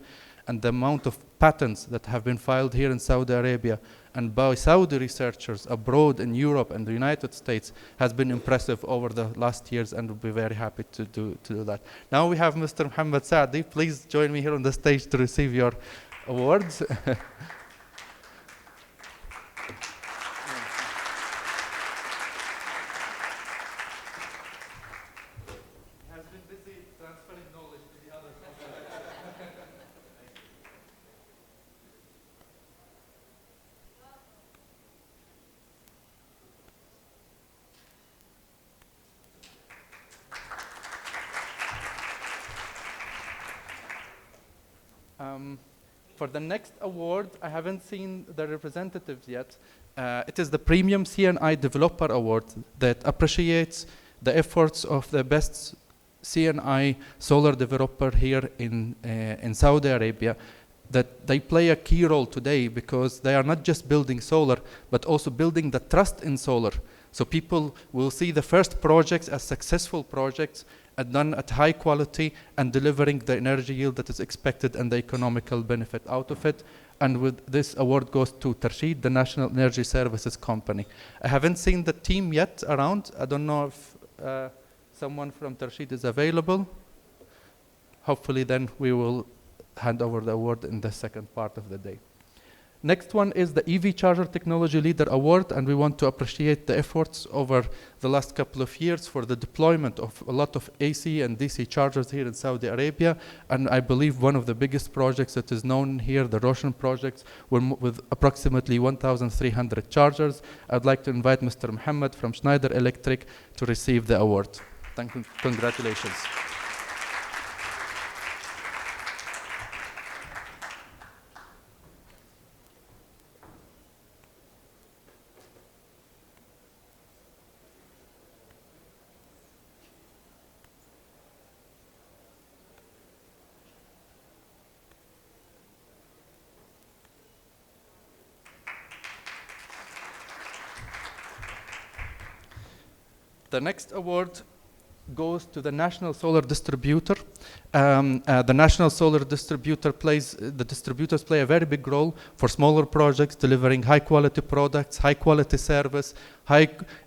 and the amount of patents that have been filed here in Saudi Arabia and by Saudi researchers abroad in Europe and the United States has been impressive over the last years, and we'll be very happy to do that. Now we have Mr. Muhammad Saadi. Please join me here on the stage to receive your awards. For the next award, I haven't seen the representatives yet. It is the Premium CNI Developer Award that appreciates the efforts of the best CNI solar developer here in Saudi Arabia, that they play a key role today because they are not just building solar, but also building the trust in solar. So people will see the first projects as successful projects done at high quality and delivering the energy yield that is expected and the economical benefit out of it. And with this award goes to Tarshid, the National Energy Services Company. I haven't seen the team yet around. I don't know if someone from Tarshid is available. Hopefully then we will hand over the award in the second part of the day. Next one is the EV Charger Technology Leader Award, and we want to appreciate the efforts over the last couple of years for the deployment of a lot of AC and DC chargers here in Saudi Arabia. And I believe one of the biggest projects that is known here, the Roshan projects, with approximately 1,300 chargers. I'd like to invite Mr. Muhammad from Schneider Electric to receive the award. Thank you. Congratulations. The next award goes to the National Solar Distributor. The National Solar Distributor the distributors play a very big role for smaller projects, delivering high quality products, high quality service,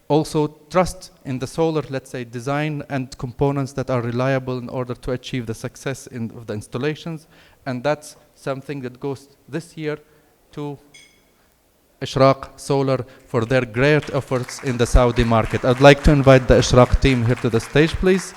also trust in the solar, let's say, design and components that are reliable in order to achieve the success of the installations. And that's something that goes this year to Ishraq Solar for their great efforts in the Saudi market. I'd like to invite the Ishraq team here to the stage, please.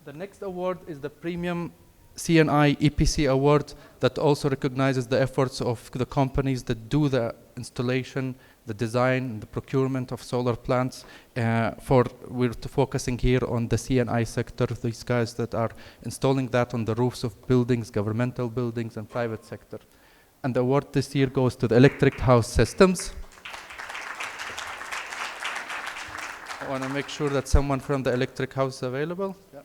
The next award is the Premium CNI EPC Award that also recognizes the efforts of the companies that do the installation, the design, the procurement of solar plants. We're focusing here on the CNI sector, these guys that are installing that on the roofs of buildings, governmental buildings, and private sector. And the award this year goes to the Electric House Systems. I want to make sure that someone from the Electric House is available. Yeah.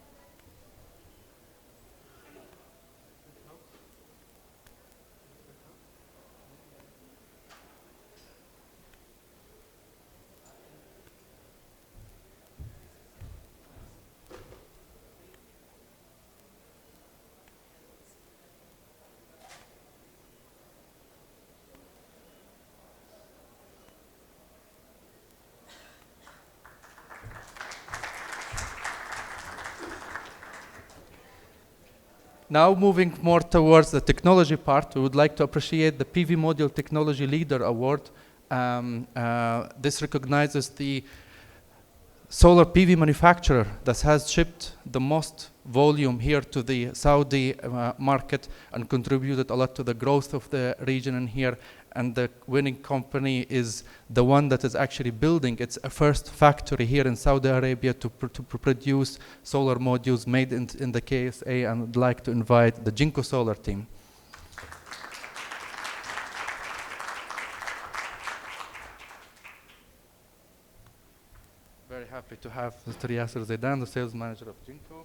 Now moving more towards the technology part, we would like to appreciate the PV Module Technology Leader Award. This recognizes the solar PV manufacturer that has shipped the most volume here to the Saudi market and contributed a lot to the growth of the region in here. And the winning company is the one that is actually building its first factory here in Saudi Arabia to produce solar modules made in the KSA, and I'd like to invite the Jinko Solar team. Very happy to have Mr. Yasser Zaidan, the sales manager of Jinko.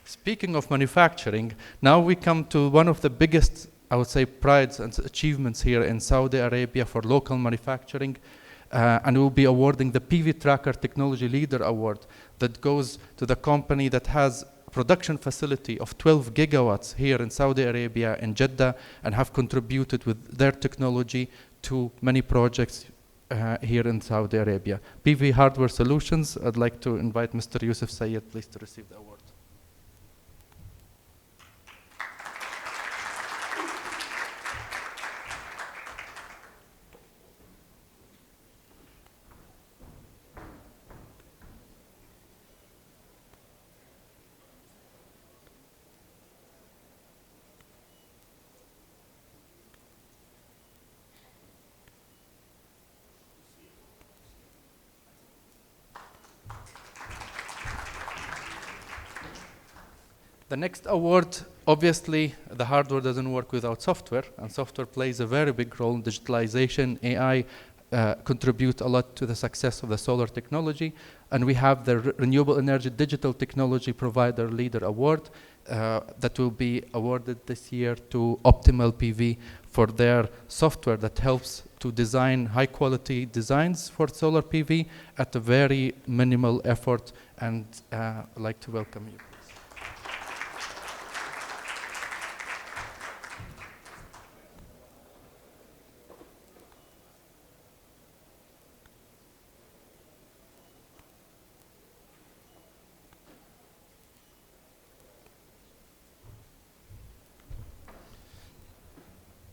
Speaking of manufacturing, now we come to one of the biggest, I would say, prides and achievements here in Saudi Arabia for local manufacturing, and we'll be awarding the PV Tracker Technology Leader Award that goes to the company that has a production facility of 12 gigawatts here in Saudi Arabia in Jeddah and have contributed with their technology to many projects here in Saudi Arabia. PV Hardware Solutions, I'd like to invite Mr. Yusuf Sayed, please, to receive the award. The next award, obviously, the hardware doesn't work without software, and software plays a very big role in digitalization. AI contribute a lot to the success of the solar technology, and we have the Renewable Energy Digital Technology Provider Leader Award that will be awarded this year to Optimal PV for their software that helps to design high-quality designs for solar PV at a very minimal effort, and I'd like to welcome you.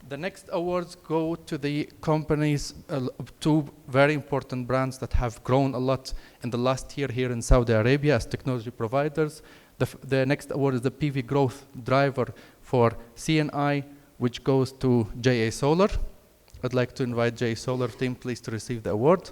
The next awards go to the companies, two very important brands that have grown a lot in the last year here in Saudi Arabia as technology providers. The next award is the PV Growth Driver for CNI, which goes to JA Solar. I'd like to invite JA Solar team, please, to receive the award.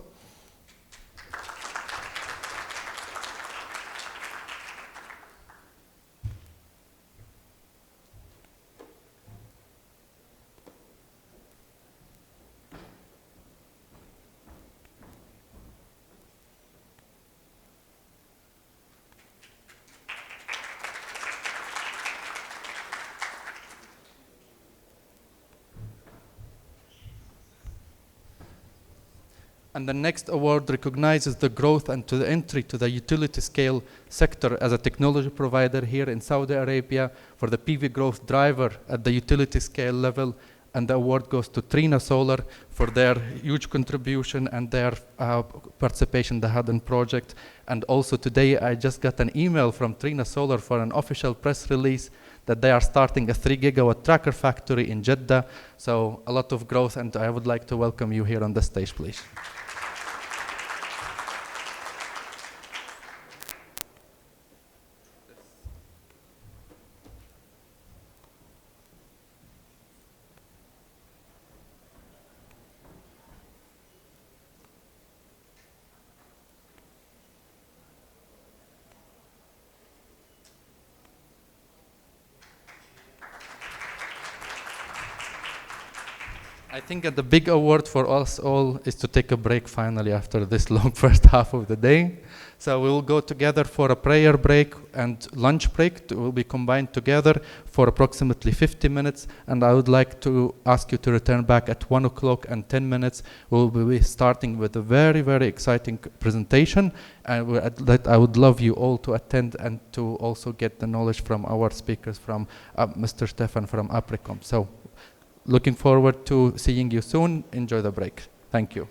And the next award recognizes the growth and to the entry to the utility scale sector as a technology provider here in Saudi Arabia for the PV growth driver at the utility scale level. And the award goes to Trina Solar for their huge contribution and their participation in the Haddon project. And also today I just got an email from Trina Solar for an official press release that they are starting a 3 gigawatt tracker factory in Jeddah. So a lot of growth, and I would like to welcome you here on the stage, please. I think that the big award for us all is to take a break finally after this long first half of the day. So we will go together for a prayer break and lunch break. Will be combined together for approximately 50 minutes. And I would like to ask you to return back at 1 o'clock and 10 minutes. We'll be starting with a very, very exciting presentation. And I would love you all to attend and to also get the knowledge from our speakers, from Mr. Stefan from APRICOM. So looking forward to seeing you soon. Enjoy the break. Thank you.